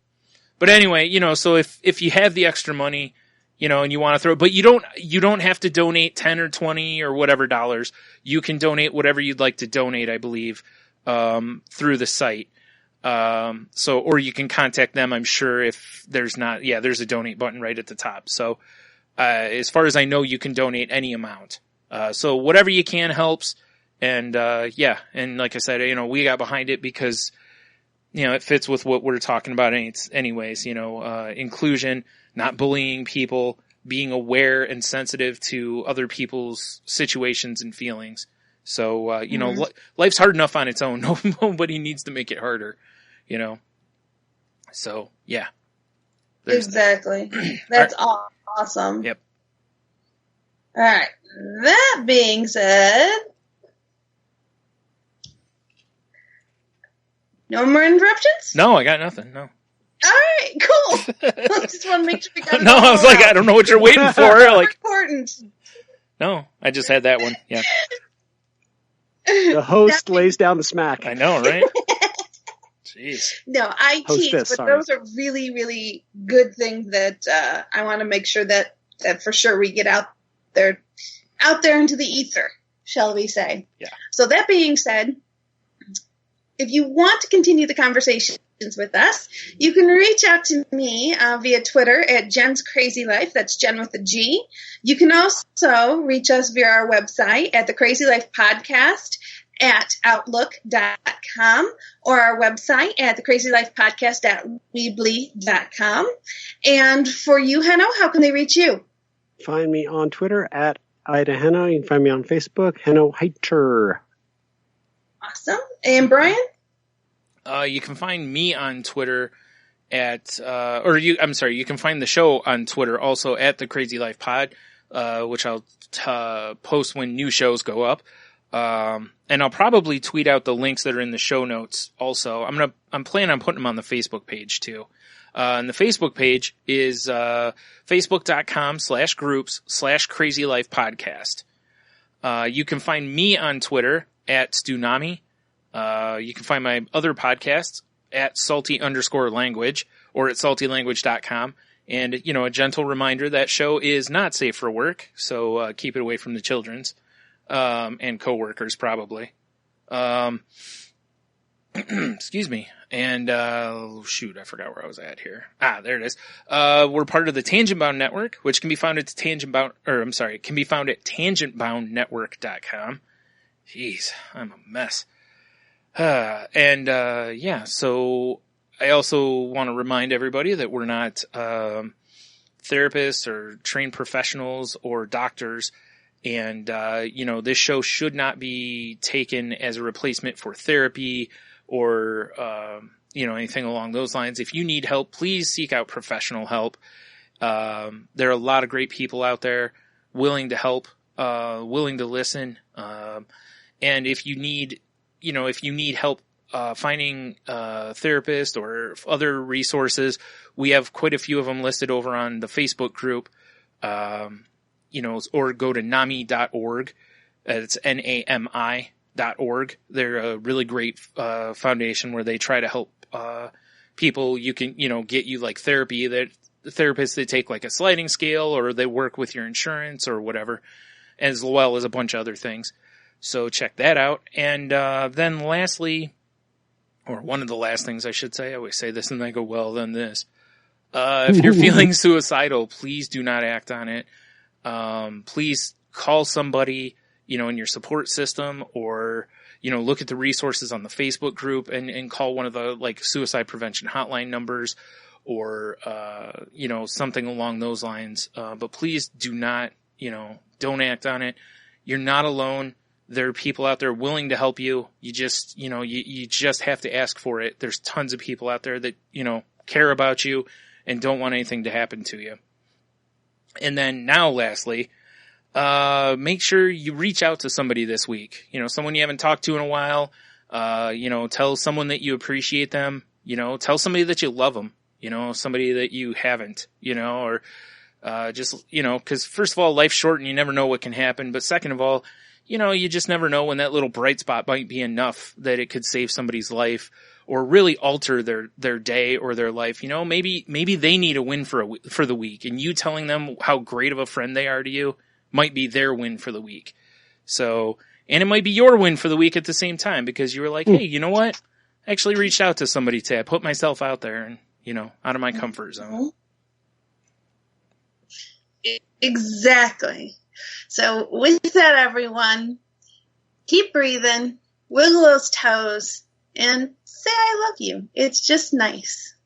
E: But anyway, so if you have the extra money, and you want to throw it, but you don't have to donate 10 or 20 or whatever dollars. You can donate whatever you'd like to donate, I believe, through the site. Or you can contact them, I'm sure, if there's not, there's a donate button right at the top. So, as far as I know, you can donate any amount. So whatever you can helps. And, and like I said, we got behind it because, it fits with what we're talking about anyways, inclusion, not bullying people, being aware and sensitive to other people's situations and feelings. So, life's hard enough on its own. Nobody needs to make it harder, So, yeah.
C: Exactly. That's awesome.
E: Yep.
C: All right. That being said, no more interruptions?
E: No, I got nothing. No.
C: All right, cool. I just want to make sure we got it
E: No,
C: all
E: I was like,
C: out.
E: I don't know what you're waiting for. Like,
C: Important.
E: no, I just had that one. Yeah.
D: The host lays down the smack.
E: I know, right? Jeez.
C: No, I tease,
D: Hostess,
C: but
D: sorry.
C: those are really, really good things that I want to make sure that for sure we get out there into the ether, shall we say.
E: Yeah.
C: So that being said, if you want to continue the conversations with us, you can reach out to me via Twitter at Jen's Crazy Life. That's Jen with a G. You can also reach us via our website at the Crazy Life Podcast at outlook.com or our website at thecrazylifepodcast.weebly.com. And for you, Henno, how can they reach you?
D: Find me on Twitter at Ida Henno. You can find me on Facebook, Henno Heiter.
C: Awesome. And Brian?
E: You can find me on Twitter at, you can find the show on Twitter also at the Crazy Life Pod, which I'll post when new shows go up. And I'll probably tweet out the links that are in the show notes also. I'm planning on putting them on the Facebook page too. And the Facebook page is, facebook.com/groups/Crazy Life Podcast. You can find me on Twitter at Stunami. You can find my other podcasts at salty_language or at saltylanguage.com. And, a gentle reminder, that show is not safe for work. So, keep it away from the children's, and coworkers probably. Excuse me. And, I forgot where I was at here. There it is. We're part of the Tangent Bound Network, which can be found at tangentboundnetwork.com. Jeez, I'm a mess. So I also want to remind everybody that we're not, therapists or trained professionals or doctors. And, this show should not be taken as a replacement for therapy or, anything along those lines. If you need help, please seek out professional help. There are a lot of great people out there willing to help, willing to listen. And if you need help, finding a therapist or other resources, we have quite a few of them listed over on the Facebook group. Or go to NAMI.org. It's NAMI.org. They're a really great, foundation where they try to help, people. You can, get you like therapy that therapists, they take like a sliding scale or they work with your insurance or whatever, as well as a bunch of other things. So check that out. And, then lastly, or one of the last things I should say, I always say this and then I go, well, then this. If you're feeling suicidal, please do not act on it. Please call somebody, in your support system or, look at the resources on the Facebook group and call one of the like suicide prevention hotline numbers or, something along those lines. But please do not, don't act on it. You're not alone. There are people out there willing to help you. You just, you just have to ask for it. There's tons of people out there that, care about you and don't want anything to happen to you. And then now, lastly, make sure you reach out to somebody this week. Someone you haven't talked to in a while. Tell someone that you appreciate them. Tell somebody that you love them. Somebody that you haven't. Or because first of all, life's short and you never know what can happen. But second of all, you just never know when that little bright spot might be enough that it could save somebody's life or really alter their day or their life. Maybe they need a win for the week, and you telling them how great of a friend they are to you might be their win for the week. So, and it might be your win for the week at the same time because you were like, hey, you know what? I actually reached out to somebody today. I put myself out there and, out of my comfort zone.
C: Exactly. So with that, everyone, keep breathing, wiggle those toes, and say I love you. It's just nice.